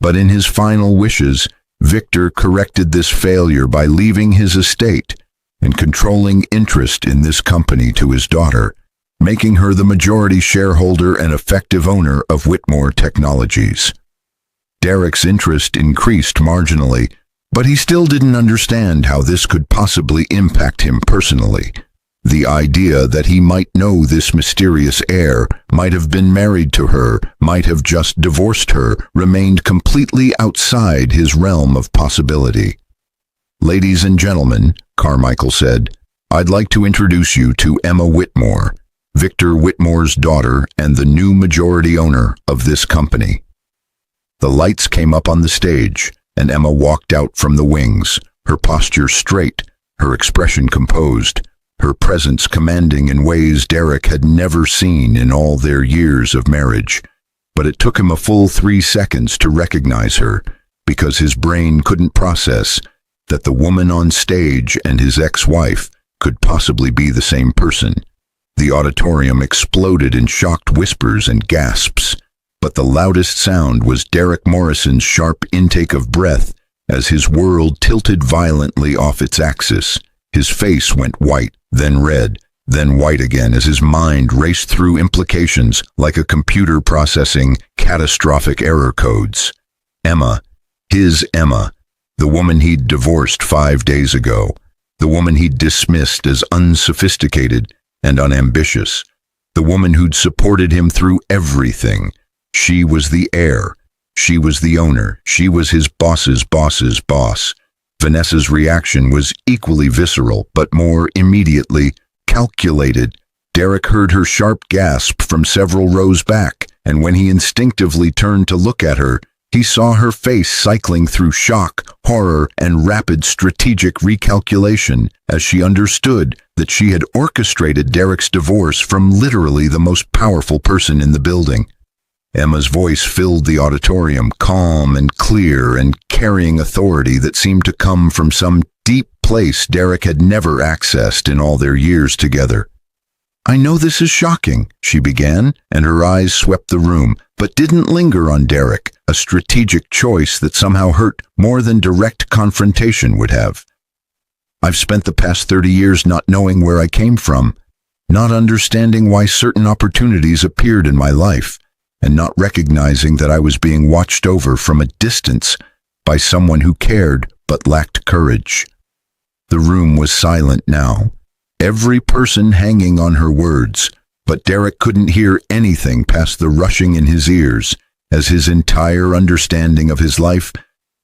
A: But in his final wishes, Victor corrected this failure by leaving his estate and controlling interest in this company to his daughter, making her the majority shareholder and effective owner of Whitmore Technologies. Derek's interest increased marginally, but he still didn't understand how this could possibly impact him personally. The idea that he might know this mysterious heir, might have been married to her, might have just divorced her, remained completely outside his realm of possibility. "Ladies and gentlemen," Carmichael said, "I'd like to introduce you to Emma Whitmore, Victor Whitmore's daughter and the new majority owner of this company." The lights came up on the stage, and Emma walked out from the wings, her posture straight, her expression composed, her presence commanding in ways Derek had never seen in all their years of marriage. But it took him a full 3 seconds to recognize her, because his brain couldn't process that the woman on stage and his ex-wife could possibly be the same person. The auditorium exploded in shocked whispers and gasps, but the loudest sound was Derek Morrison's sharp intake of breath as his world tilted violently off its axis. His face went white, then red, then white again as his mind raced through implications like a computer processing catastrophic error codes. Emma, his Emma, the woman he'd divorced 5 days ago, the woman he'd dismissed as unsophisticated and unambitious, the woman who'd supported him through everything. She was the heir. She was the owner. She was his boss's boss's boss. Vanessa's reaction was equally visceral, but more immediately calculated. Derek heard her sharp gasp from several rows back, and when he instinctively turned to look at her, he saw her face cycling through shock, horror, and rapid strategic recalculation as she understood that she had orchestrated Derek's divorce from literally the most powerful person in the building. Emma's voice filled the auditorium, calm and clear and carrying authority that seemed to come from some deep place Derek had never accessed in all their years together. "I know this is shocking," she began, and her eyes swept the room, but didn't linger on Derek, a strategic choice that somehow hurt more than direct confrontation would have. "I've spent the past 30 years not knowing where I came from, not understanding why certain opportunities appeared in my life, and not recognizing that I was being watched over from a distance by someone who cared but lacked courage." The room was silent now, every person hanging on her words, but Derek couldn't hear anything past the rushing in his ears as his entire understanding of his life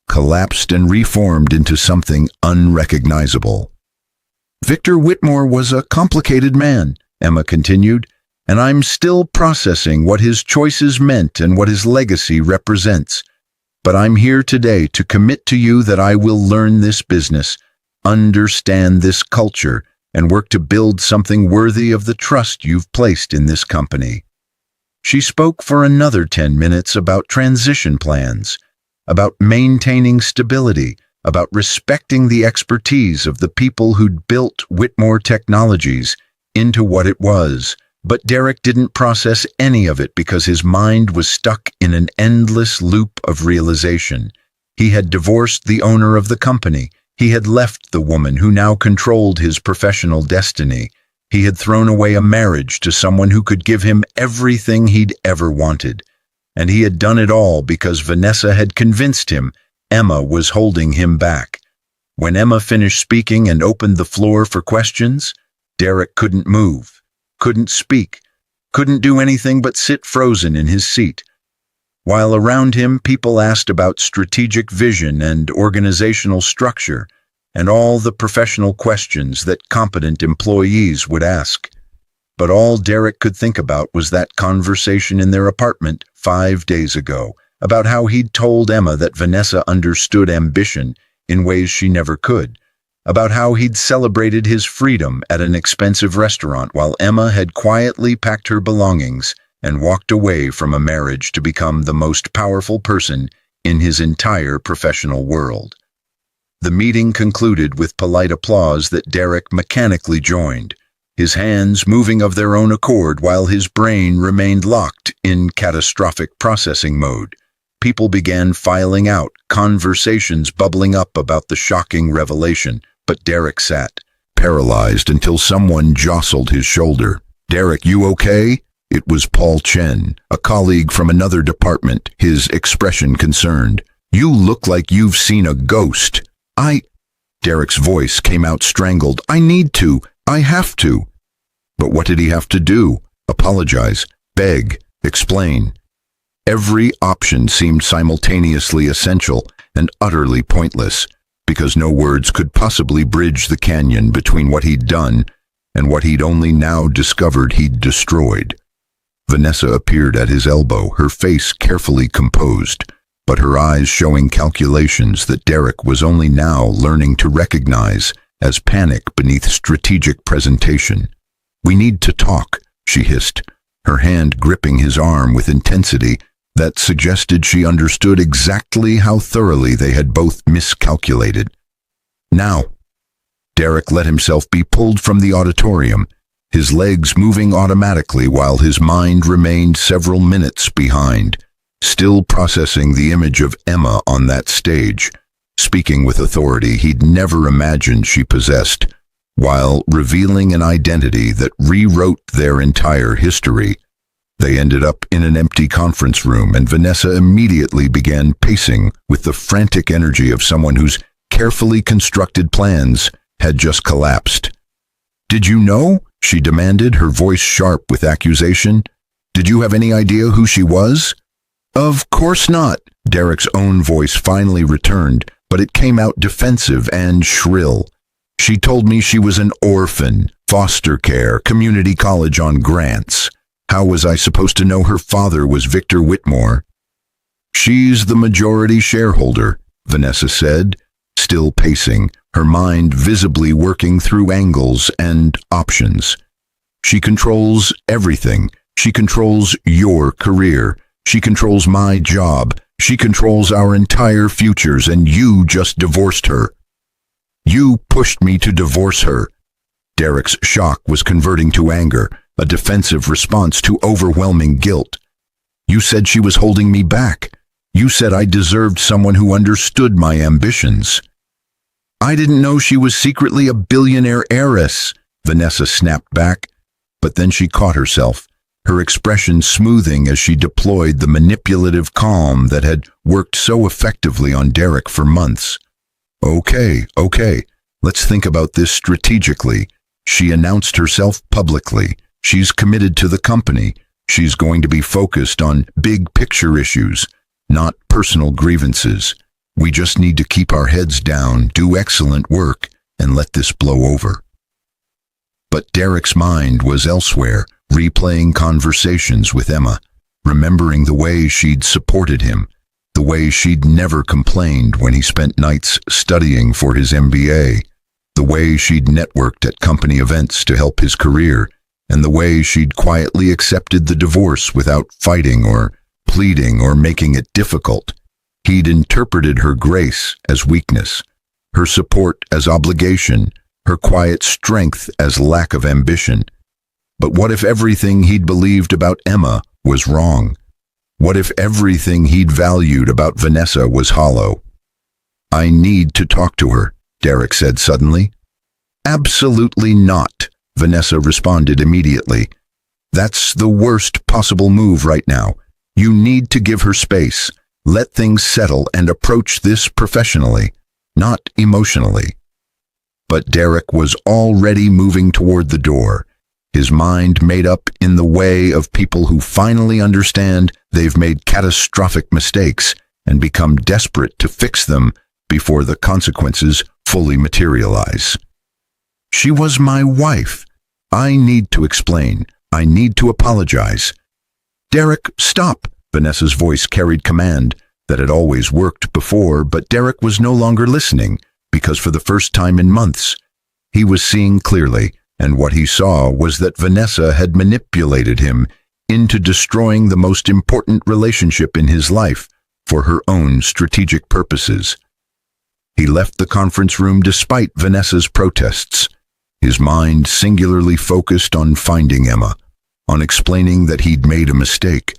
A: collapsed and reformed into something unrecognizable. "Victor Whitmore was a complicated man," Emma continued, "and I'm still processing what his choices meant and what his legacy represents. But I'm here today to commit to you that I will learn this business, understand this culture, and work to build something worthy of the trust you've placed in this company." She spoke for another 10 minutes about transition plans, about maintaining stability, about respecting the expertise of the people who'd built Whitmore Technologies into what it was. But Derek didn't process any of it because his mind was stuck in an endless loop of realization. He had divorced the owner of the company. He had left the woman who now controlled his professional destiny. He had thrown away a marriage to someone who could give him everything he'd ever wanted. And he had done it all because Vanessa had convinced him Emma was holding him back. When Emma finished speaking and opened the floor for questions, Derek couldn't move, couldn't speak, couldn't do anything but sit frozen in his seat. While around him, people asked about strategic vision and organizational structure, and all the professional questions that competent employees would ask. But all Derek could think about was that conversation in their apartment 5 days ago, about how he'd told Emma that Vanessa understood ambition in ways she never could, about how he'd celebrated his freedom at an expensive restaurant while Emma had quietly packed her belongings and walked away from a marriage to become the most powerful person in his entire professional world. The meeting concluded with polite applause that Derek mechanically joined, his hands moving of their own accord while his brain remained locked in catastrophic processing mode. People began filing out, conversations bubbling up about the shocking revelation, but Derek sat, paralyzed until someone jostled his shoulder. "Derek, you okay?" It was Paul Chen, a colleague from another department, his expression concerned. "You look like you've seen a ghost." Derek's voice came out strangled. I have to." But what did he have to do? Apologize, beg, explain. Every option seemed simultaneously essential and utterly pointless, because no words could possibly bridge the canyon between what he'd done and what he'd only now discovered he'd destroyed. Vanessa appeared at his elbow, her face carefully composed, but her eyes showing calculations that Derek was only now learning to recognize as panic beneath strategic presentation. "We need to talk," she hissed, her hand gripping his arm with intensity that suggested she understood exactly how thoroughly they had both miscalculated. "Now." Derek let himself be pulled from the auditorium, his legs moving automatically while his mind remained several minutes behind, still processing the image of Emma on that stage, speaking with authority he'd never imagined she possessed, while revealing an identity that rewrote their entire history. They ended up in an empty conference room, and Vanessa immediately began pacing with the frantic energy of someone whose carefully constructed plans had just collapsed. "Did you know?" she demanded, her voice sharp with accusation. "Did you have any idea who she was?" "Of course not," Derek's own voice finally returned, but it came out defensive and shrill. "She told me she was an orphan, foster care, community college on grants. How was I supposed to know her father was Victor Whitmore?" "She's the majority shareholder," Vanessa said, still pacing, her mind visibly working through angles and options. "She controls everything. She controls your career. She controls my job. She controls our entire futures, and you just divorced her." "You pushed me to divorce her." Derek's shock was converting to anger, a defensive response to overwhelming guilt. "You said she was holding me back. You said I deserved someone who understood my ambitions." "I didn't know she was secretly a billionaire heiress," Vanessa snapped back, but then she caught herself, her expression smoothing as she deployed the manipulative calm that had worked so effectively on Derek for months. Okay, let's think about this strategically." She announced herself publicly. She's committed to the company. She's going to be focused on big picture issues, not personal grievances. We just need to keep our heads down, do excellent work, and let this blow over. But Derek's mind was elsewhere, replaying conversations with Emma, remembering the way she'd supported him, the way she'd never complained when he spent nights studying for his MBA, the way she'd networked at company events to help his career, and the way she'd quietly accepted the divorce without fighting or pleading or making it difficult. He'd interpreted her grace as weakness, her support as obligation, her quiet strength as lack of ambition. But what if everything he'd believed about Emma was wrong? What if everything he'd valued about Vanessa was hollow? "I need to talk to her," Derek said suddenly. "Absolutely not," Vanessa responded immediately. "That's the worst possible move right now. You need to give her space, let things settle, and approach this professionally, not emotionally." But Derek was already moving toward the door, his mind made up in the way of people who finally understand they've made catastrophic mistakes and become desperate to fix them before the consequences fully materialize. "She was my wife. I need to explain. I need to apologize." "Derek, stop!" Vanessa's voice carried command that had always worked before, but Derek was no longer listening, because for the first time in months, he was seeing clearly, and what he saw was that Vanessa had manipulated him into destroying the most important relationship in his life for her own strategic purposes. He left the conference room despite Vanessa's protests, his mind singularly focused on finding Emma, on explaining that he'd made a mistake,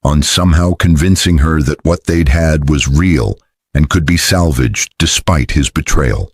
A: on somehow convincing her that what they'd had was real and could be salvaged despite his betrayal.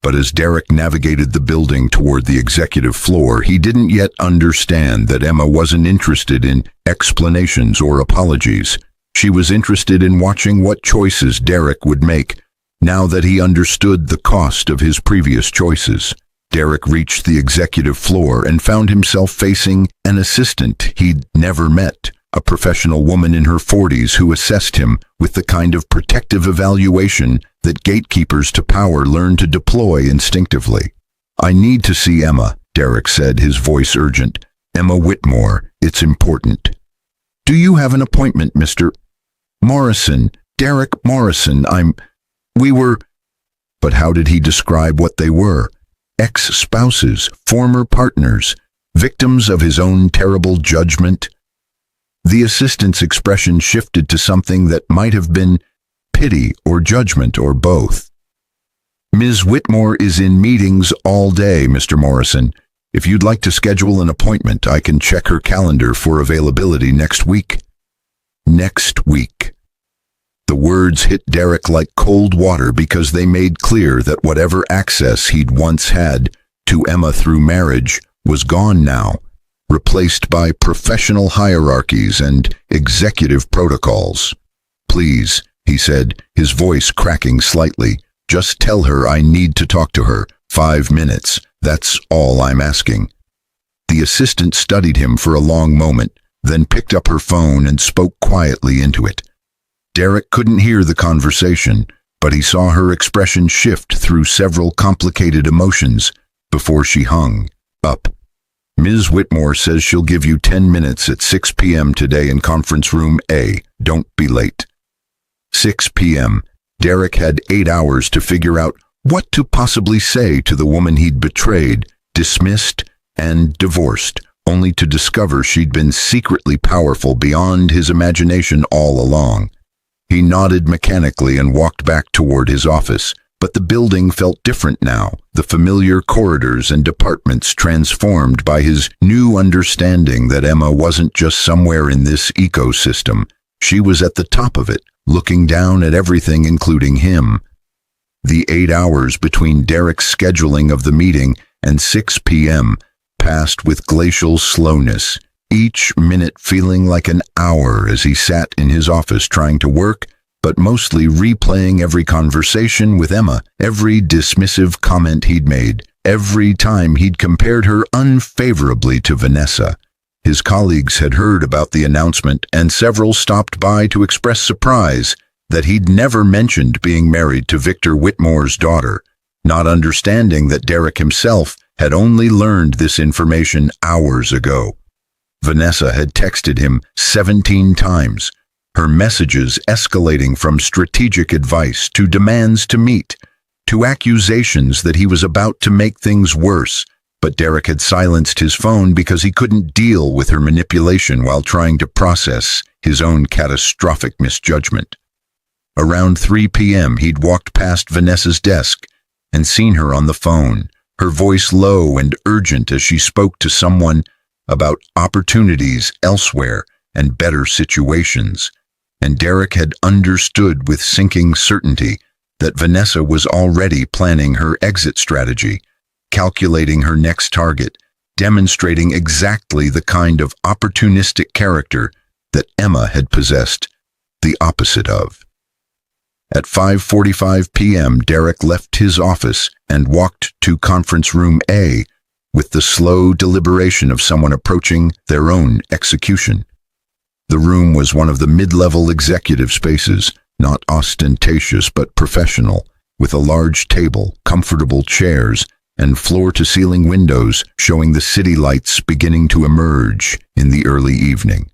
A: But as Derek navigated the building toward the executive floor, he didn't yet understand that Emma wasn't interested in explanations or apologies. She was interested in watching what choices Derek would make now that he understood the cost of his previous choices. Derek reached the executive floor and found himself facing an assistant he'd never met, a professional woman in her 40s who assessed him with the kind of protective evaluation that gatekeepers to power learn to deploy instinctively. "I need to see Emma," Derek said, his voice urgent. "Emma Whitmore, it's important." "Do you have an appointment, Mr. Morrison? Derek Morrison, we were..." But how did he describe what they were? Ex-spouses, former partners, victims of his own terrible judgment? The assistant's expression shifted to something that might have been pity or judgment or both. "Ms. Whitmore is in meetings all day, Mr. Morrison. If you'd like to schedule an appointment, I can check her calendar for availability next week." Next week. The words hit Derek like cold water because they made clear that whatever access he'd once had to Emma through marriage was gone now, replaced by professional hierarchies and executive protocols. "Please," he said, his voice cracking slightly, "just tell her I need to talk to her. 5 minutes. That's all I'm asking." The assistant studied him for a long moment, then picked up her phone and spoke quietly into it. Derek couldn't hear the conversation, but he saw her expression shift through several complicated emotions before she hung up. "Ms. Whitmore says she'll give you 10 minutes at 6 p.m. today in conference room A. Don't be late." 6 p.m. Derek had 8 hours to figure out what to possibly say to the woman he'd betrayed, dismissed, and divorced, only to discover she'd been secretly powerful beyond his imagination all along. He nodded mechanically and walked back toward his office, but the building felt different now, the familiar corridors and departments transformed by his new understanding that Emma wasn't just somewhere in this ecosystem. She was at the top of it, looking down at everything including him. The 8 hours between Derek's scheduling of the meeting and 6 p.m. passed with glacial slowness, each minute feeling like an hour as he sat in his office trying to work, but mostly replaying every conversation with Emma, every dismissive comment he'd made, every time he'd compared her unfavorably to Vanessa. His colleagues had heard about the announcement, and several stopped by to express surprise that he'd never mentioned being married to Victor Whitmore's daughter, not understanding that Derek himself had only learned this information hours ago. Vanessa had texted him 17 times, her messages escalating from strategic advice to demands to meet, to accusations that he was about to make things worse, but Derek had silenced his phone because he couldn't deal with her manipulation while trying to process his own catastrophic misjudgment. Around 3 p.m. he'd walked past Vanessa's desk and seen her on the phone, her voice low and urgent as she spoke to someone about opportunities elsewhere and better situations. And Derek had understood with sinking certainty that Vanessa was already planning her exit strategy, calculating her next target, demonstrating exactly the kind of opportunistic character that Emma had possessed the opposite of. At 5:45 p.m., Derek left his office and walked to conference room A with the slow deliberation of someone approaching their own execution. The room was one of the mid-level executive spaces, not ostentatious but professional, with a large table, comfortable chairs, and floor-to-ceiling windows showing the city lights beginning to emerge in the early evening.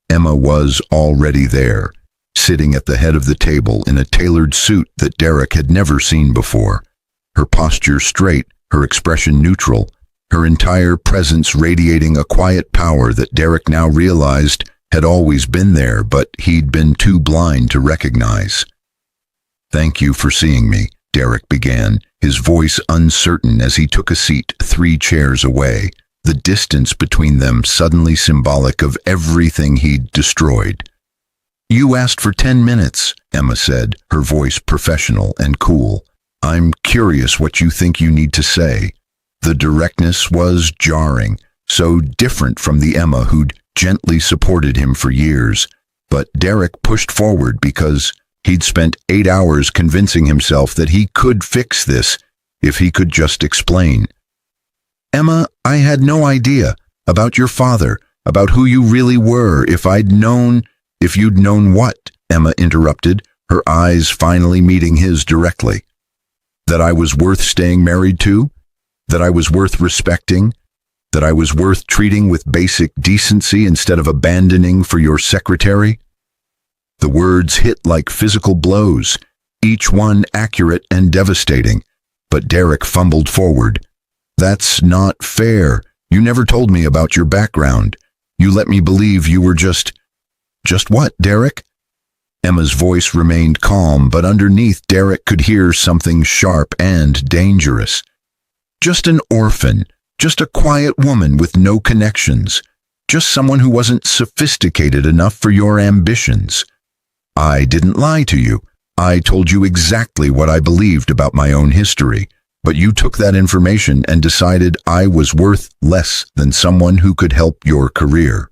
A: Emma was already there, sitting at the head of the table in a tailored suit that Derek had never seen before, her posture straight, her expression neutral, her entire presence radiating a quiet power that Derek now realized had always been there, but he'd been too blind to recognize. "Thank you for seeing me," Derek began, his voice uncertain as he took a seat 3 chairs away, the distance between them suddenly symbolic of everything he'd destroyed. "You asked for 10 minutes, Emma said, her voice professional and cool. "I'm curious what you think you need to say." The directness was jarring, so different from the Emma who'd gently supported him for years, but Derek pushed forward because he'd spent 8 hours convincing himself that he could fix this if he could just explain. "Emma, I had no idea about your father, about who you really were. If you'd known what?" Emma interrupted, her eyes finally meeting his directly. "That I was worth staying married to? That I was worth respecting? That I was worth treating with basic decency instead of abandoning for your secretary?" The words hit like physical blows, each one accurate and devastating, but Derek fumbled forward. "That's not fair. You never told me about your background. You let me believe you were just what, Derek?" Emma's voice remained calm, but underneath Derek could hear something sharp and dangerous. "Just an orphan. Just a quiet woman with no connections. Just someone who wasn't sophisticated enough for your ambitions. I didn't lie to you. I told you exactly what I believed about my own history. But you took that information and decided I was worth less than someone who could help your career.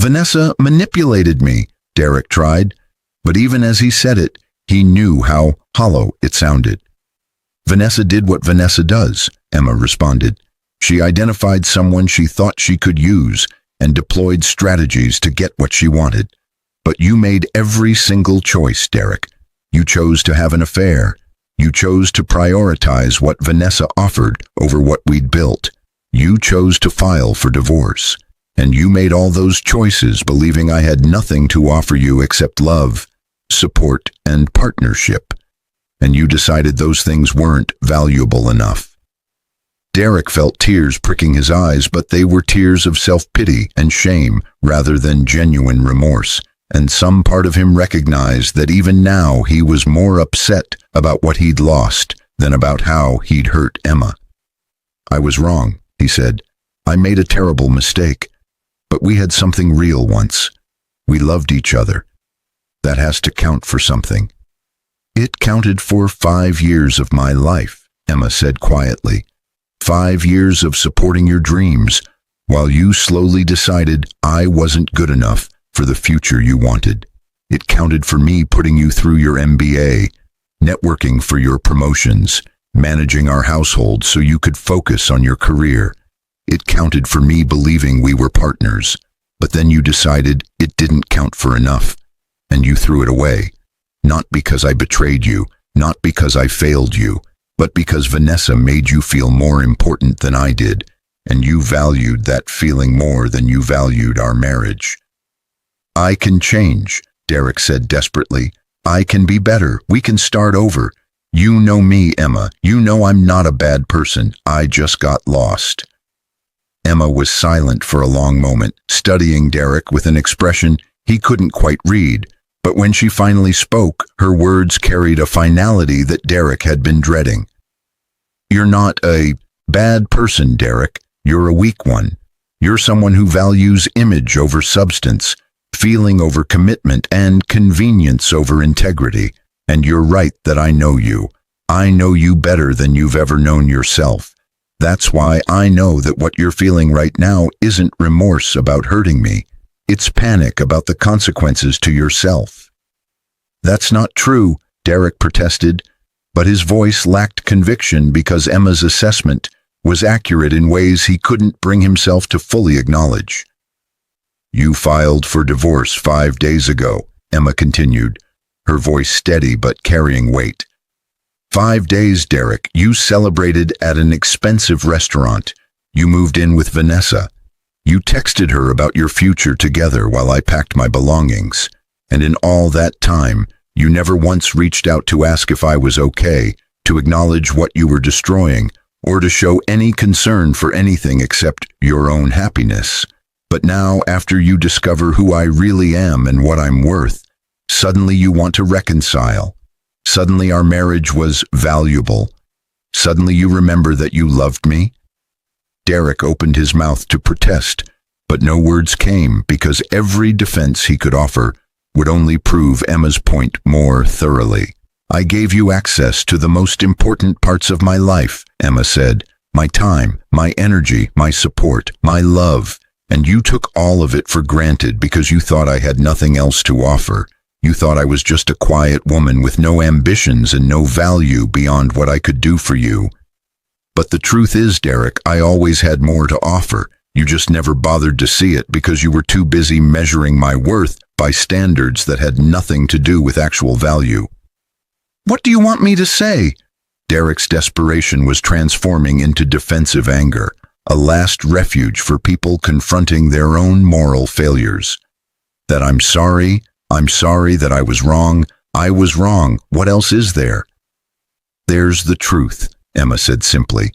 A: Vanessa manipulated me, Derek tried, but even as he said it, he knew how hollow it sounded. Vanessa did what Vanessa does, Emma responded. She identified someone she thought she could use and deployed strategies to get what she wanted. But you made every single choice, Derek. You chose to have an affair. You chose to prioritize what Vanessa offered over what we'd built. You chose to file for divorce. And you made all those choices believing I had nothing to offer you except love, support, and partnership. And you decided those things weren't valuable enough. Derek felt tears pricking his eyes, but they were tears of self-pity and shame rather than genuine remorse. And some part of him recognized that even now he was more upset about what he'd lost than about how he'd hurt Emma. I was wrong, he said. I made a terrible mistake. But we had something real once. We loved each other. That has to count for something. It counted for 5 years of my life, Emma said quietly. 5 years of supporting your dreams, while you slowly decided I wasn't good enough for the future you wanted. It counted for me putting you through your MBA, networking for your promotions, managing our household so you could focus on your career. It counted for me believing we were partners, but then you decided it didn't count for enough, and you threw it away. Not because I betrayed you, not because I failed you, but because Vanessa made you feel more important than I did, and you valued that feeling more than you valued our marriage. I can change, Derek said desperately. I can be better. We can start over. You know me, Emma. You know I'm not a bad person. I just got lost. Emma was silent for a long moment, studying Derek with an expression he couldn't quite read. But when she finally spoke, her words carried a finality that Derek had been dreading. You're not a bad person, Derek. You're a weak one. You're someone who values image over substance, feeling over commitment, and convenience over integrity. And you're right that I know you. I know you better than you've ever known yourself. That's why I know that what you're feeling right now isn't remorse about hurting me. It's panic about the consequences to yourself. That's not true, Derek protested, but his voice lacked conviction because Emma's assessment was accurate in ways he couldn't bring himself to fully acknowledge. You filed for divorce 5 days ago, Emma continued, her voice steady but carrying weight. 5 days, Derek. You celebrated at an expensive restaurant. You moved in with Vanessa. You texted her about your future together while I packed my belongings. And in all that time, you never once reached out to ask if I was okay, to acknowledge what you were destroying, or to show any concern for anything except your own happiness. But now, after you discover who I really am and what I'm worth, suddenly you want to reconcile. Suddenly our marriage was valuable. Suddenly you remember that you loved me. Derek opened his mouth to protest, but no words came because every defense he could offer would only prove Emma's point more thoroughly. I gave you access to the most important parts of my life, Emma said. My time, my energy, my support, my love. And you took all of it for granted because you thought I had nothing else to offer. You thought I was just a quiet woman with no ambitions and no value beyond what I could do for you. But the truth is, Derek, I always had more to offer. You just never bothered to see it because you were too busy measuring my worth by standards that had nothing to do with actual value. What do you want me to say? Derek's desperation was transforming into defensive anger, a last refuge for people confronting their own moral failures. That I'm sorry that I was wrong. I was wrong. What else is there? There's the truth, Emma said simply.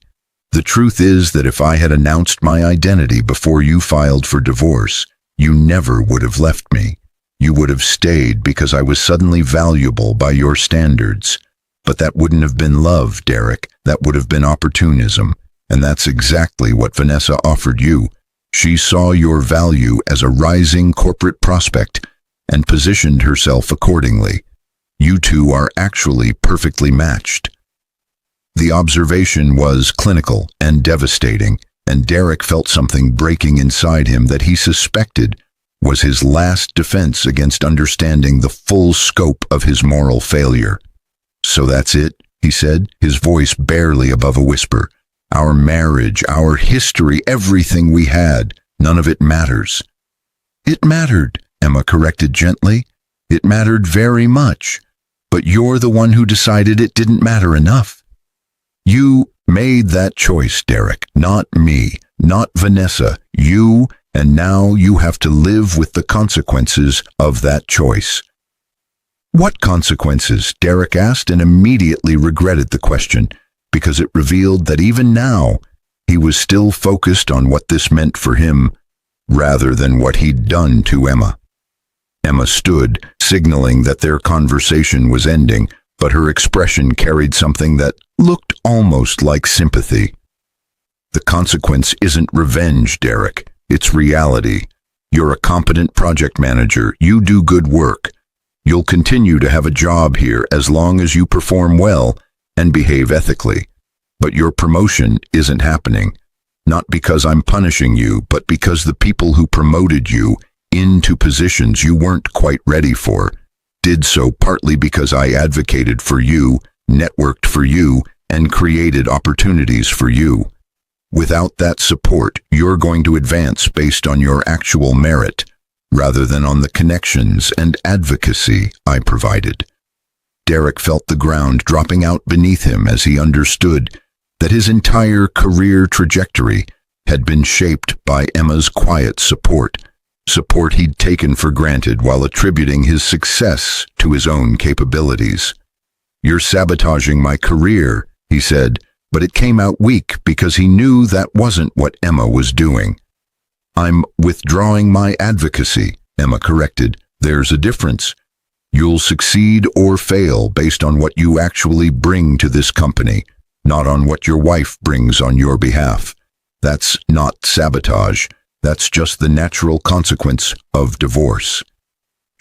A: The truth is that if I had announced my identity before you filed for divorce, you never would have left me. You would have stayed because I was suddenly valuable by your standards. But that wouldn't have been love, Derek. That would have been opportunism. And that's exactly what Vanessa offered you. She saw your value as a rising corporate prospect and positioned herself accordingly. You two are actually perfectly matched. The observation was clinical and devastating, and Derek felt something breaking inside him that he suspected was his last defense against understanding the full scope of his moral failure. "So that's it," he said, his voice barely above a whisper. "Our marriage, our history, everything we had, none of it matters." "It mattered," Emma corrected gently. "It mattered very much. But you're the one who decided it didn't matter enough." "You made that choice, Derek, not me, not Vanessa. You, and now you have to live with the consequences of that choice." "What consequences?" Derek asked, and immediately regretted the question, because it revealed that even now he was still focused on what this meant for him, rather than what he'd done to Emma. Emma stood, signaling that their conversation was ending, but her expression carried something that looked almost like sympathy. "The consequence isn't revenge, Derek. It's reality. You're a competent project manager. You do good work. You'll continue to have a job here as long as you perform well and behave ethically. But your promotion isn't happening. Not because I'm punishing you, but because the people who promoted you into positions you weren't quite ready for did so partly because I advocated for you, networked for you, and created opportunities for you. Without that support, you're going to advance based on your actual merit, rather than on the connections and advocacy I provided." Derek felt the ground dropping out beneath him as he understood that his entire career trajectory had been shaped by Emma's quiet support he'd taken for granted while attributing his success to his own capabilities. "You're sabotaging my career," he said, but it came out weak because he knew that wasn't what Emma was doing. "I'm withdrawing my advocacy," Emma corrected. "There's a difference. You'll succeed or fail based on what you actually bring to this company, not on what your wife brings on your behalf. That's not sabotage. That's just the natural consequence of divorce."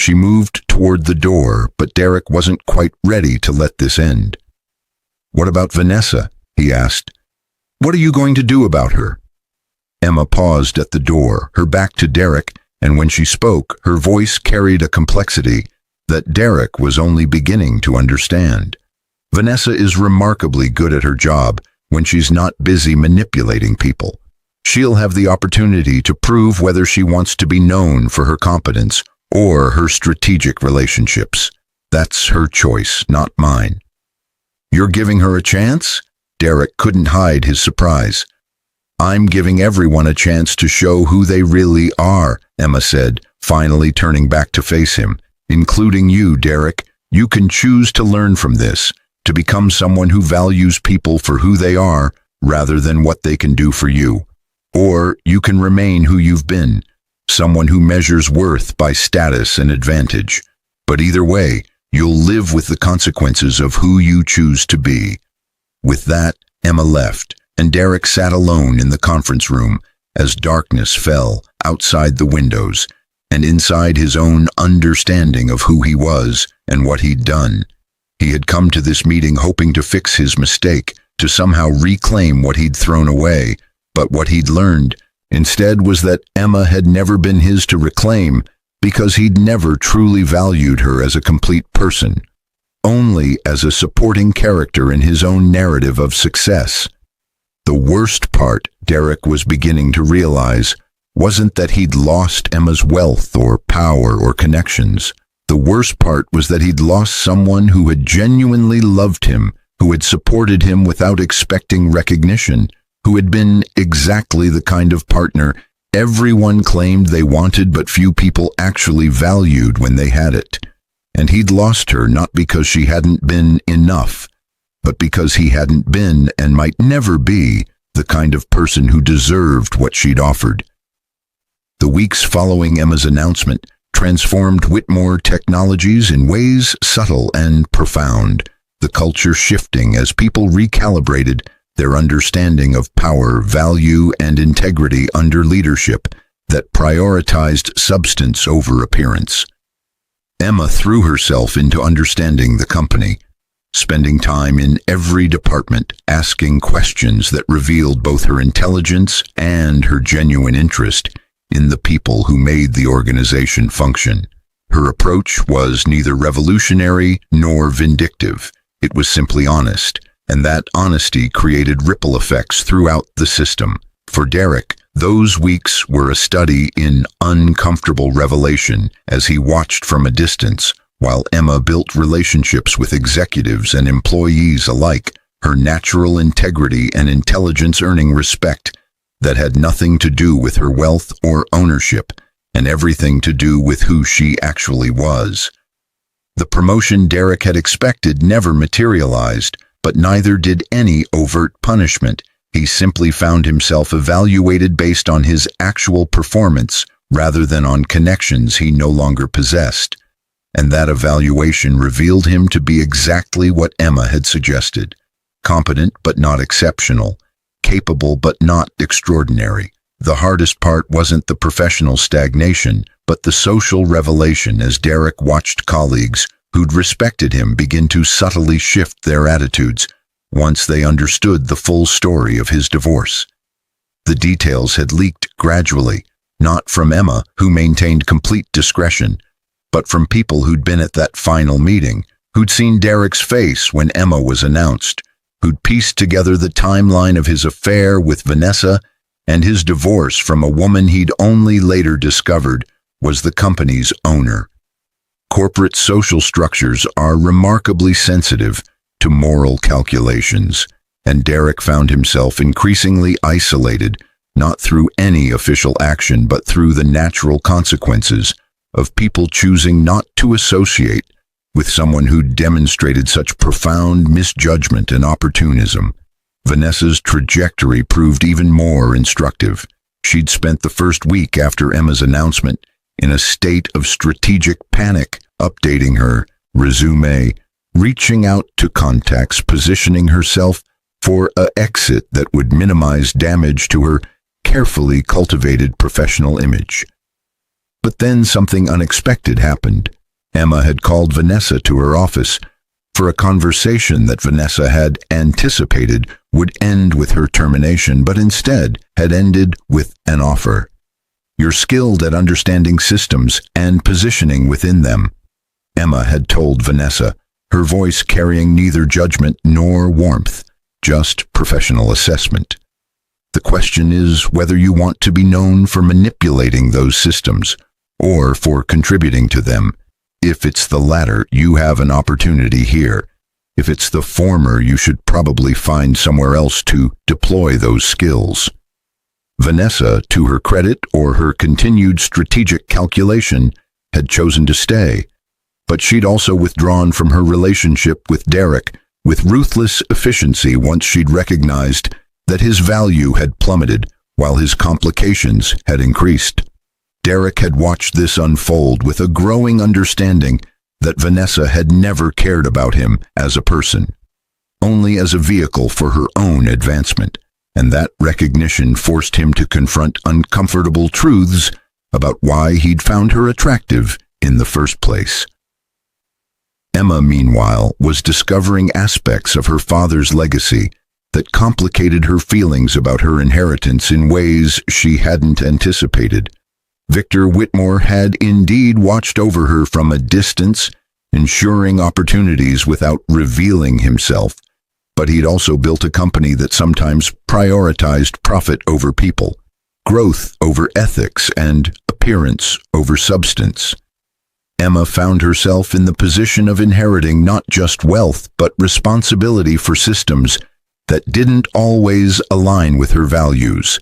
A: She moved toward the door, but Derek wasn't quite ready to let this end. "What about Vanessa?" he asked. "What are you going to do about her?" Emma paused at the door, her back to Derek, and when she spoke, her voice carried a complexity that Derek was only beginning to understand. "Vanessa is remarkably good at her job when she's not busy manipulating people. She'll have the opportunity to prove whether she wants to be known for her competence or her strategic relationships. That's her choice, not mine." "You're giving her a chance?" Derek couldn't hide his surprise. "I'm giving everyone a chance to show who they really are," Emma said, finally turning back to face him. "Including you, Derek. You can choose to learn from this, to become someone who values people for who they are rather than what they can do for you. Or you can remain who you've been, someone who measures worth by status and advantage. But either way, you'll live with the consequences of who you choose to be." With that, Emma left, and Derek sat alone in the conference room as darkness fell outside the windows and inside his own understanding of who he was and what he'd done. He had come to this meeting hoping to fix his mistake, to somehow reclaim what he'd thrown away, but what he'd learned instead was that Emma had never been his to reclaim because he'd never truly valued her as a complete person, only as a supporting character in his own narrative of success. The worst part, Derek was beginning to realize, wasn't that he'd lost Emma's wealth or power or connections. The worst part was that he'd lost someone who had genuinely loved him, who had supported him without expecting recognition, who had been exactly the kind of partner everyone claimed they wanted but few people actually valued when they had it. And he'd lost her not because she hadn't been enough, but because he hadn't been and might never be the kind of person who deserved what she'd offered. The weeks following Emma's announcement transformed Whitmore Technologies in ways subtle and profound, the culture shifting as people recalibrated their understanding of power, value, and integrity under leadership that prioritized substance over appearance. Emma threw herself into understanding the company. spending time in every department, asking questions that revealed both her intelligence and her genuine interest in the people who made the organization function. Her approach was neither revolutionary nor vindictive. It was simply honest, and that honesty created ripple effects throughout the system. For Derek, those weeks were a study in uncomfortable revelation as he watched from a distance, while Emma built relationships with executives and employees alike, her natural integrity and intelligence earning respect that had nothing to do with her wealth or ownership, and everything to do with who she actually was. The promotion Derek had expected never materialized, but neither did any overt punishment. He simply found himself evaluated based on his actual performance rather than on connections he no longer possessed. And that evaluation revealed him to be exactly what Emma had suggested: competent but not exceptional, capable but not extraordinary. The hardest part wasn't the professional stagnation, but the social revelation as Derek watched colleagues who'd respected him begin to subtly shift their attitudes once they understood the full story of his divorce. The details had leaked gradually, not from Emma, who maintained complete discretion, but from people who'd been at that final meeting, who'd seen Derek's face when Emma was announced, who'd pieced together the timeline of his affair with Vanessa and his divorce from a woman he'd only later discovered was the company's owner. Corporate social structures are remarkably sensitive to moral calculations, and Derek found himself increasingly isolated, not through any official action but through the natural consequences of people choosing not to associate with someone who demonstrated such profound misjudgment and opportunism. Vanessa's trajectory proved even more instructive. She'd spent the first week after Emma's announcement in a state of strategic panic, updating her resume, reaching out to contacts, positioning herself for an exit that would minimize damage to her carefully cultivated professional image. But then something unexpected happened. Emma had called Vanessa to her office for a conversation that Vanessa had anticipated would end with her termination, but instead had ended with an offer. "You're skilled at understanding systems and positioning within them," Emma had told Vanessa, her voice carrying neither judgment nor warmth, just professional assessment. "The question is whether you want to be known for manipulating those systems or for contributing to them. If it's the latter, you have an opportunity here. If it's the former, you should probably find somewhere else to deploy those skills." Vanessa, to her credit or her continued strategic calculation, had chosen to stay, but she'd also withdrawn from her relationship with Derek with ruthless efficiency once she'd recognized that his value had plummeted while his complications had increased. Derek had watched this unfold with a growing understanding that Vanessa had never cared about him as a person, only as a vehicle for her own advancement, and that recognition forced him to confront uncomfortable truths about why he'd found her attractive in the first place. Emma, meanwhile, was discovering aspects of her father's legacy that complicated her feelings about her inheritance in ways she hadn't anticipated. Victor Whitmore had indeed watched over her from a distance, ensuring opportunities without revealing himself, but he'd also built a company that sometimes prioritized profit over people, growth over ethics, and appearance over substance. Emma found herself in the position of inheriting not just wealth, but responsibility for systems that didn't always align with her values,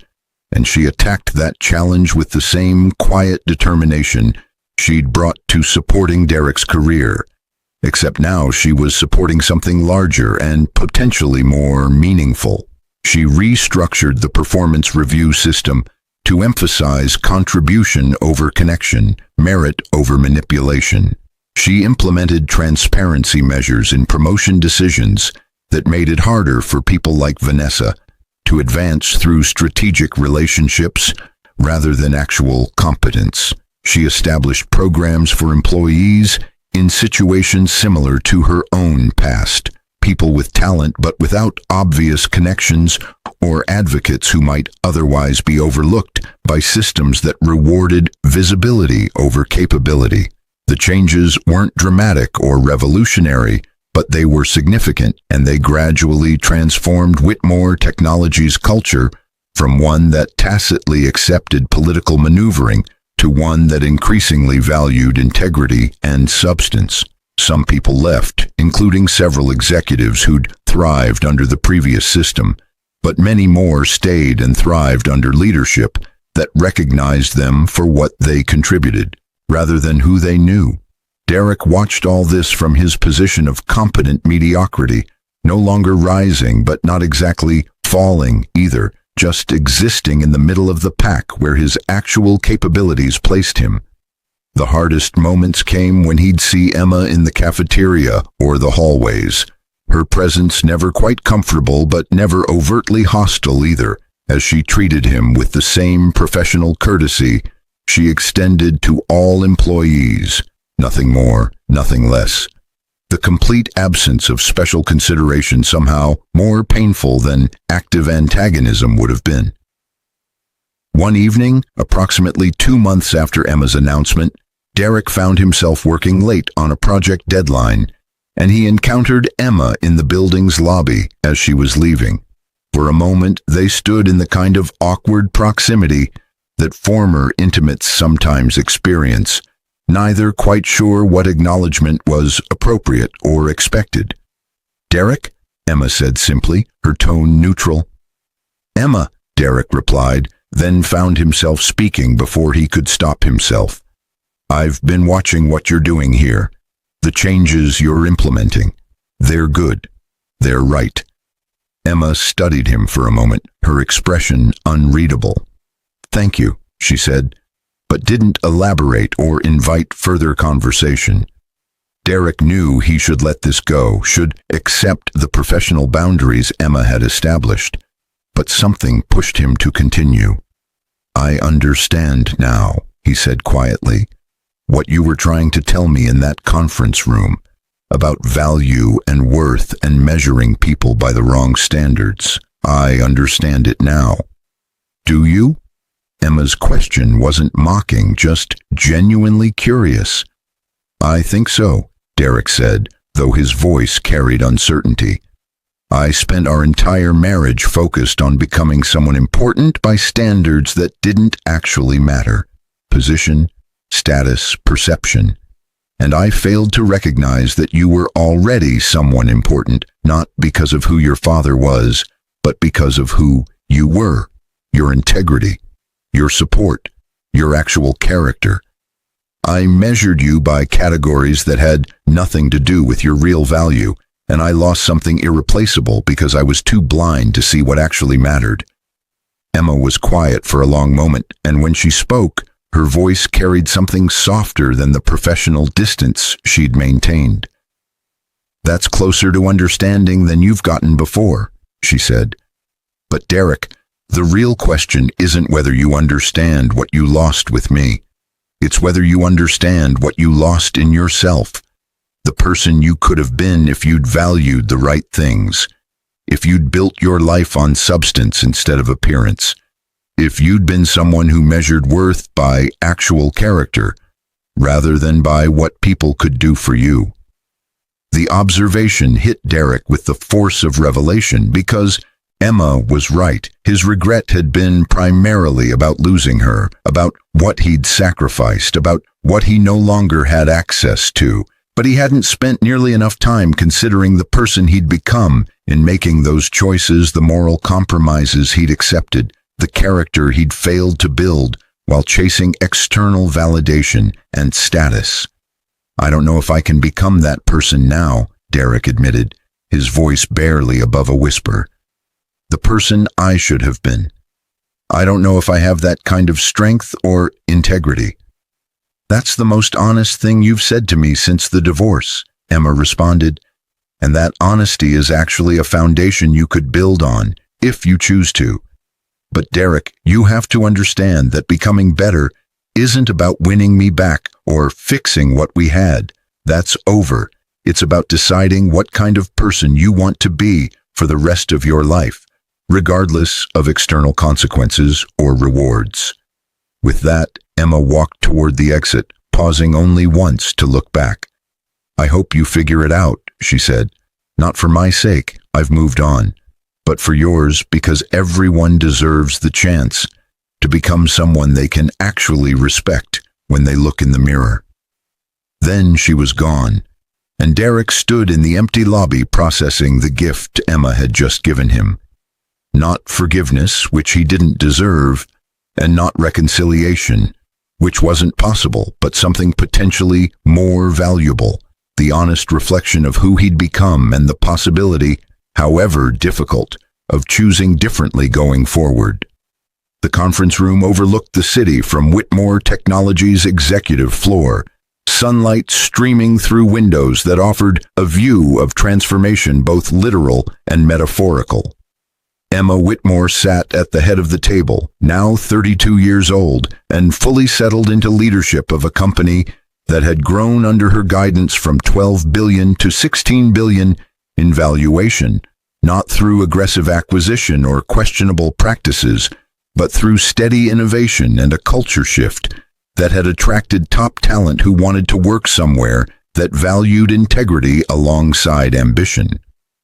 A: and she attacked that challenge with the same quiet determination she'd brought to supporting Derek's career, except now she was supporting something larger and potentially more meaningful. She restructured the performance review system to emphasize contribution over connection, merit over manipulation. She implemented transparency measures in promotion decisions that made it harder for people like Vanessa to advance through strategic relationships rather than actual competence. She established programs for employees in situations similar to her own past, people with talent but without obvious connections, or advocates who might otherwise be overlooked by systems that rewarded visibility over capability. The changes weren't dramatic or revolutionary, but they were significant, and they gradually transformed Whitmore Technology's culture from one that tacitly accepted political maneuvering to one that increasingly valued integrity and substance. Some people left, including several executives who'd thrived under the previous system, but many more stayed and thrived under leadership that recognized them for what they contributed, rather than who they knew. Derek watched all this from his position of competent mediocrity, no longer rising but not exactly falling either, just existing in the middle of the pack where his actual capabilities placed him. The hardest moments came when he'd see Emma in the cafeteria or the hallways. Her presence never quite comfortable but never overtly hostile either, as she treated him with the same professional courtesy she extended to all employees. Nothing more, nothing less. The complete absence of special consideration somehow more painful than active antagonism would have been. One evening, approximately 2 months after Emma's announcement, Derek found himself working late on a project deadline, and he encountered Emma in the building's lobby as she was leaving. For a moment, they stood in the kind of awkward proximity that former intimates sometimes experience, neither quite sure what acknowledgement was appropriate or expected. "Derek?" Emma said simply, her tone neutral. "Emma," Derek replied, then found himself speaking before he could stop himself. "I've been watching what you're doing here. The changes you're implementing. They're good. They're right." Emma studied him for a moment, her expression unreadable. "Thank you," she said, but didn't elaborate or invite further conversation. Derek knew he should let this go, should accept the professional boundaries Emma had established, but something pushed him to continue. "I understand now," he said quietly, "what you were trying to tell me in that conference room about value and worth and measuring people by the wrong standards. I understand it now." "Do you?" Emma's question wasn't mocking, just genuinely curious. "I think so," Derek said, though his voice carried uncertainty. "I spent our entire marriage focused on becoming someone important by standards that didn't actually matter. Position, status, perception. And I failed to recognize that you were already someone important, not because of who your father was, but because of who you were, your integrity, your support, your actual character. I measured you by categories that had nothing to do with your real value, and I lost something irreplaceable because I was too blind to see what actually mattered." Emma was quiet for a long moment, and when she spoke, her voice carried something softer than the professional distance she'd maintained. "That's closer to understanding than you've gotten before," she said. "But Derek, the real question isn't whether you understand what you lost with me. It's whether you understand what you lost in yourself, the person you could have been if you'd valued the right things, if you'd built your life on substance instead of appearance, if you'd been someone who measured worth by actual character, rather than by what people could do for you." The observation hit Derek with the force of revelation because Emma was right. His regret had been primarily about losing her, about what he'd sacrificed, about what he no longer had access to, but he hadn't spent nearly enough time considering the person he'd become in making those choices, the moral compromises he'd accepted, the character he'd failed to build while chasing external validation and status. "I don't know if I can become that person now," Derek admitted, his voice barely above a whisper. "The person I should have been. I don't know if I have that kind of strength or integrity." "That's the most honest thing you've said to me since the divorce," Emma responded. "And that honesty is actually a foundation you could build on, if you choose to. But Derek, you have to understand that becoming better isn't about winning me back or fixing what we had. That's over. It's about deciding what kind of person you want to be for the rest of your life, regardless of external consequences or rewards. With that, Emma walked toward the exit, pausing only once to look back. "I hope you figure it out," she said. "Not for my sake, I've moved on, but for yours, because everyone deserves the chance to become someone they can actually respect when they look in the mirror." Then she was gone, and Derek stood in the empty lobby processing the gift Emma had just given him. Not forgiveness, which he didn't deserve, and not reconciliation, which wasn't possible, but something potentially more valuable, the honest reflection of who he'd become and the possibility, however difficult, of choosing differently going forward. The conference room overlooked the city from Whitmore Technology's executive floor, sunlight streaming through windows that offered a view of transformation both literal and metaphorical. Emma Whitmore sat at the head of the table, now 32 years old, and fully settled into leadership of a company that had grown under her guidance from $12 billion to $16 billion in valuation, not through aggressive acquisition or questionable practices, but through steady innovation and a culture shift that had attracted top talent who wanted to work somewhere that valued integrity alongside ambition.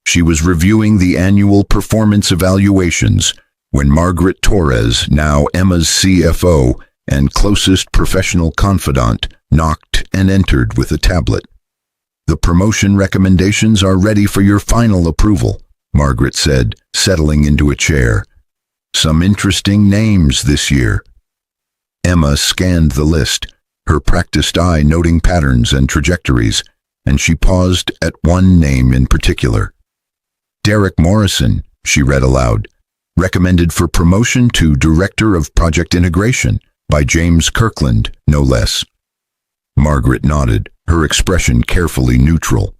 A: She was reviewing the annual performance evaluations when Margaret Torres, now Emma's CFO and closest professional confidant, knocked and entered with a tablet. "The promotion recommendations are ready for your final approval," Margaret said, settling into a chair. "Some interesting names this year." Emma scanned the list, her practiced eye noting patterns and trajectories, and she paused at one name in particular. "Derek Morrison," she read aloud, "recommended for promotion to Director of Project Integration by James Kirkland, no less." Margaret nodded, her expression carefully neutral.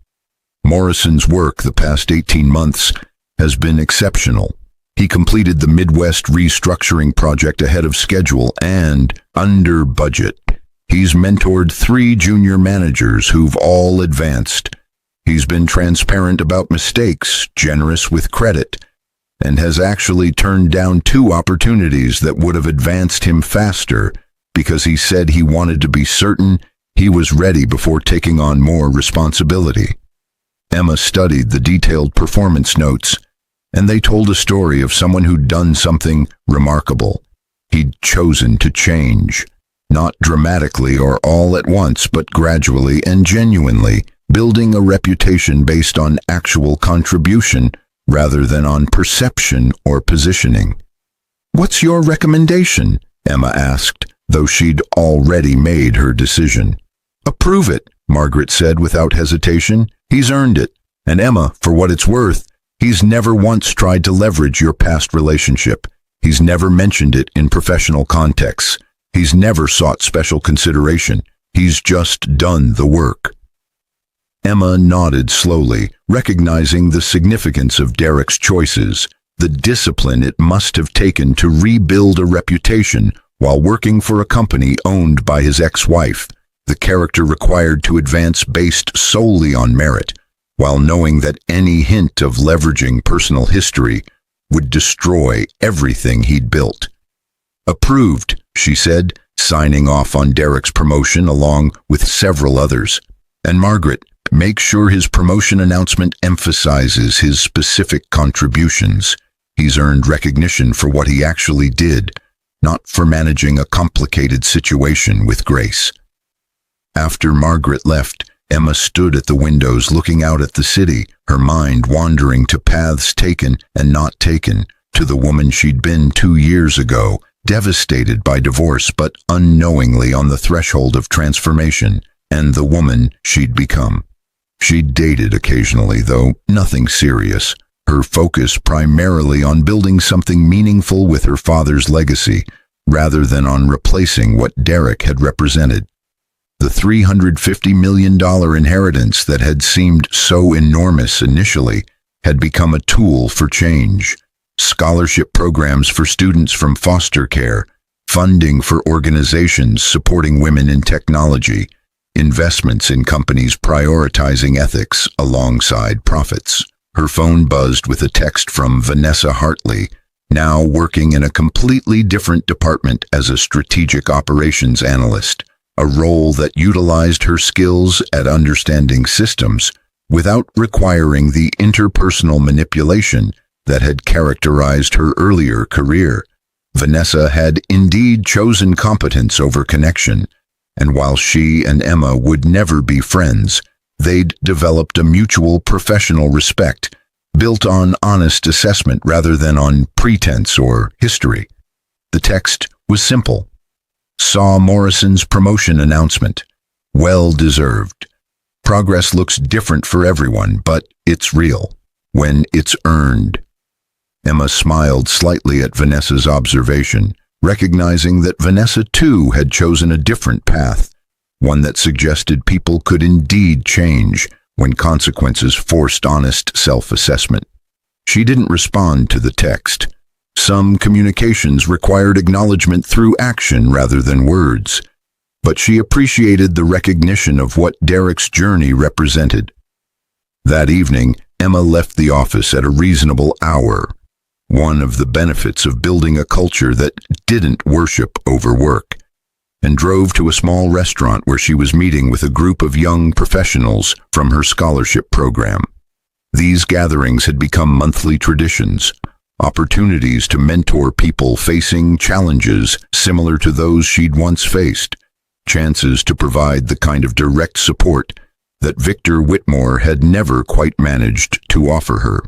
A: Morrison's work the past 18 months has been exceptional. He completed the Midwest restructuring project ahead of schedule and under budget. He's mentored 3 junior managers who've all advanced. He's been transparent about mistakes, generous with credit, and has actually turned down 2 opportunities that would have advanced him faster because he said he wanted to be certain he was ready before taking on more responsibility. Emma studied the detailed performance notes, and they told a story of someone who'd done something remarkable. He'd chosen to change, not dramatically or all at once, but gradually and genuinely, building a reputation based on actual contribution rather than on perception or positioning. "What's your recommendation?" Emma asked, though she'd already made her decision. "Approve it," Margaret said without hesitation. "He's earned it. And Emma, for what it's worth, he's never once tried to leverage your past relationship. He's never mentioned it in professional contexts. He's never sought special consideration. He's just done the work." Emma nodded slowly, recognizing the significance of Derek's choices, the discipline it must have taken to rebuild a reputation while working for a company owned by his ex-wife, the character required to advance based solely on merit, while knowing that any hint of leveraging personal history would destroy everything he'd built. "Approved," she said, signing off on Derek's promotion along with several others. "And Margaret, make sure his promotion announcement emphasizes his specific contributions. He's earned recognition for what he actually did, not for managing a complicated situation with grace." After Margaret left, Emma stood at the windows looking out at the city, her mind wandering to paths taken and not taken, to the woman she'd been 2 years ago, devastated by divorce but unknowingly on the threshold of transformation, and the woman she'd become. She'd dated occasionally, though nothing serious, her focus primarily on building something meaningful with her father's legacy, rather than on replacing what Derek had represented. The $350 million inheritance that had seemed so enormous initially had become a tool for change. Scholarship programs for students from foster care, funding for organizations supporting women in technology, investments in companies prioritizing ethics alongside profits. Her phone buzzed with a text from Vanessa Hartley, now working in a completely different department as a strategic operations analyst, a role that utilized her skills at understanding systems without requiring the interpersonal manipulation that had characterized her earlier career. Vanessa had indeed chosen competence over connection, and while she and Emma would never be friends, they'd developed a mutual professional respect built on honest assessment rather than on pretense or history. The text was simple. Saw Morrison's promotion announcement. Well deserved. Progress looks different for everyone, but it's real when it's earned. Emma smiled slightly at Vanessa's observation, recognizing that Vanessa too had chosen a different path, one that suggested people could indeed change when consequences forced honest self-assessment. She didn't respond to the text. Some communications required acknowledgement through action rather than words, but she appreciated the recognition of what Derek's journey represented. That evening, Emma left the office at a reasonable hour, one of the benefits of building a culture that didn't worship overwork, and drove to a small restaurant where she was meeting with a group of young professionals from her scholarship program. These gatherings had become monthly traditions, opportunities to mentor people facing challenges similar to those she'd once faced, chances to provide the kind of direct support that Victor Whitmore had never quite managed to offer her.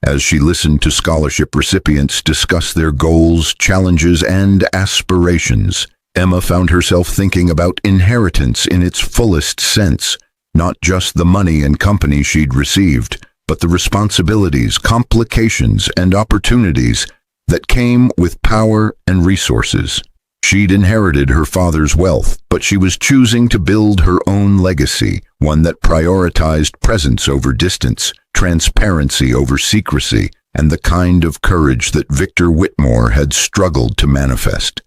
A: As she listened to scholarship recipients discuss their goals, challenges, and aspirations, Emma found herself thinking about inheritance in its fullest sense, not just the money and company she'd received, but the responsibilities, complications, and opportunities that came with power and resources. She'd inherited her father's wealth, but she was choosing to build her own legacy, one that prioritized presence over distance, transparency over secrecy, and the kind of courage that Victor Whitmore had struggled to manifest.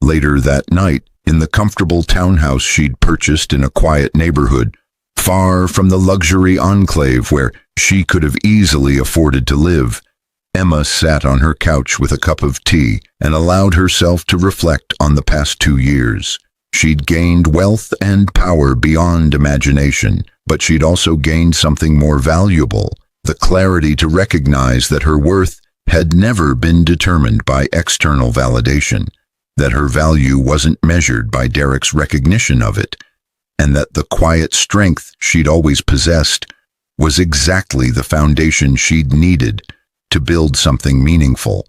A: Later that night, in the comfortable townhouse she'd purchased in a quiet neighborhood, far from the luxury enclave where she could have easily afforded to live, Emma sat on her couch with a cup of tea and allowed herself to reflect on the past 2 years. She'd gained wealth and power beyond imagination, but she'd also gained something more valuable, the clarity to recognize that her worth had never been determined by external validation, that her value wasn't measured by Derek's recognition of it, and that the quiet strength she'd always possessed was exactly the foundation she'd needed to build something meaningful.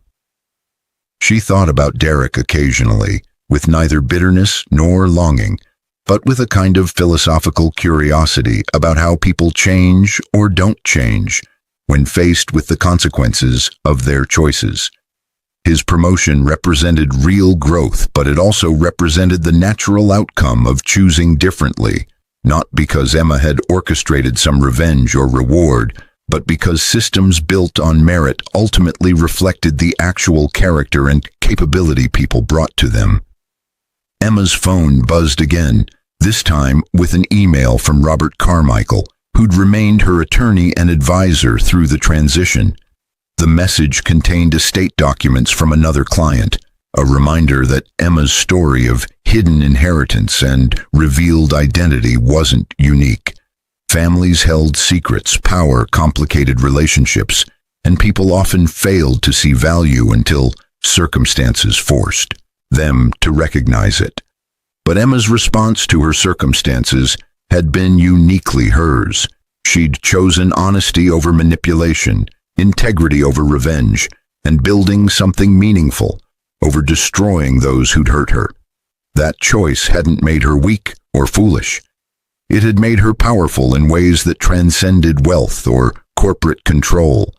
A: She thought about Derek occasionally, with neither bitterness nor longing, but with a kind of philosophical curiosity about how people change or don't change when faced with the consequences of their choices. His promotion represented real growth, but it also represented the natural outcome of choosing differently, not because Emma had orchestrated some revenge or reward, but because systems built on merit ultimately reflected the actual character and capability people brought to them. Emma's phone buzzed again, this time with an email from Robert Carmichael, who'd remained her attorney and advisor through the transition. The message contained estate documents from another client, a reminder that Emma's story of hidden inheritance and revealed identity wasn't unique. Families held secrets, power, complicated relationships, and people often failed to see value until circumstances forced them to recognize it. But Emma's response to her circumstances had been uniquely hers. She'd chosen honesty over manipulation, integrity over revenge, and building something meaningful over destroying those who'd hurt her. That choice hadn't made her weak or foolish. It had made her powerful in ways that transcended wealth or corporate control.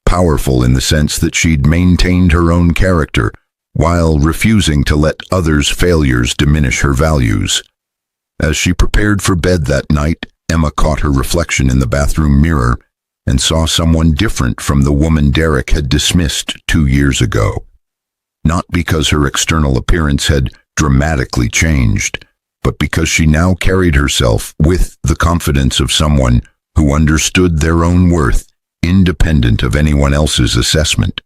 A: Powerful in the sense that she'd maintained her own character while refusing to let others' failures diminish her values. As she prepared for bed that night, Emma caught her reflection in the bathroom mirror and saw someone different from the woman Derek had dismissed 2 years ago. Not because her external appearance had dramatically changed, but because she now carried herself with the confidence of someone who understood their own worth, independent of anyone else's assessment.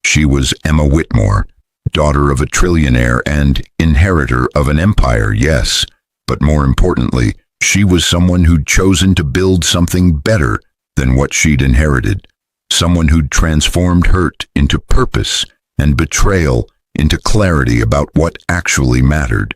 A: She was Emma Whitmore, daughter of a trillionaire and inheritor of an empire, yes, but more importantly, she was someone who'd chosen to build something better than what she'd inherited, someone who'd transformed hurt into purpose and betrayal into clarity about what actually mattered.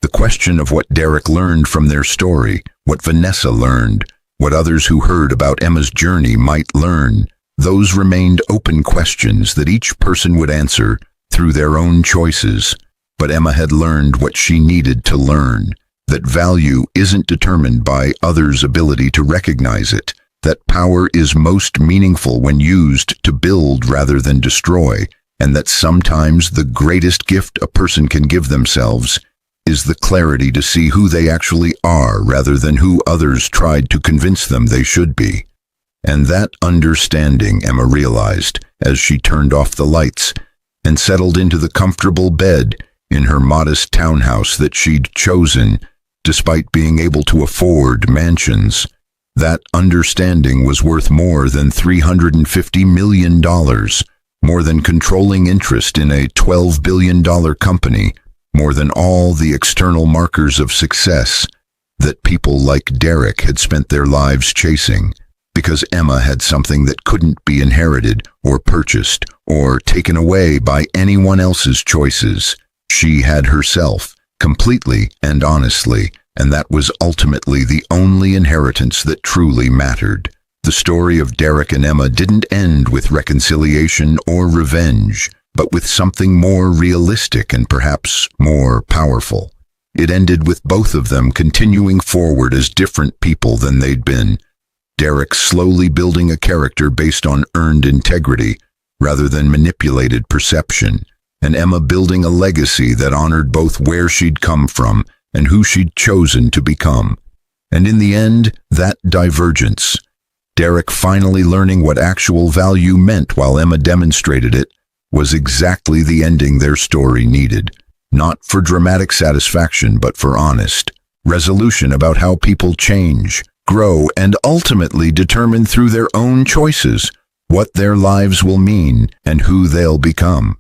A: The question of what Derek learned from their story, what Vanessa learned, what others who heard about Emma's journey might learn, those remained open questions that each person would answer through their own choices. But Emma had learned what she needed to learn, that value isn't determined by others' ability to recognize it, that power is most meaningful when used to build rather than destroy, and that sometimes the greatest gift a person can give themselves is the clarity to see who they actually are rather than who others tried to convince them they should be. And that understanding, Emma realized as she turned off the lights and settled into the comfortable bed in her modest townhouse that she'd chosen, despite being able to afford mansions. That understanding was worth more than $350 million, more than controlling interest in a $12 billion company, more than all the external markers of success that people like Derek had spent their lives chasing, because Emma had something that couldn't be inherited or purchased or taken away by anyone else's choices. She had herself, completely and honestly, and that was ultimately the only inheritance that truly mattered. The story of Derek and Emma didn't end with reconciliation or revenge, but with something more realistic and perhaps more powerful. It ended with both of them continuing forward as different people than they'd been. Derek slowly building a character based on earned integrity rather than manipulated perception, and Emma building a legacy that honored both where she'd come from and who she'd chosen to become. And in the end, that divergence, Derek finally learning what actual value meant while Emma demonstrated it, was exactly the ending their story needed, not for dramatic satisfaction but for honest resolution about how people change, grow, and ultimately determine through their own choices what their lives will mean and who they'll become.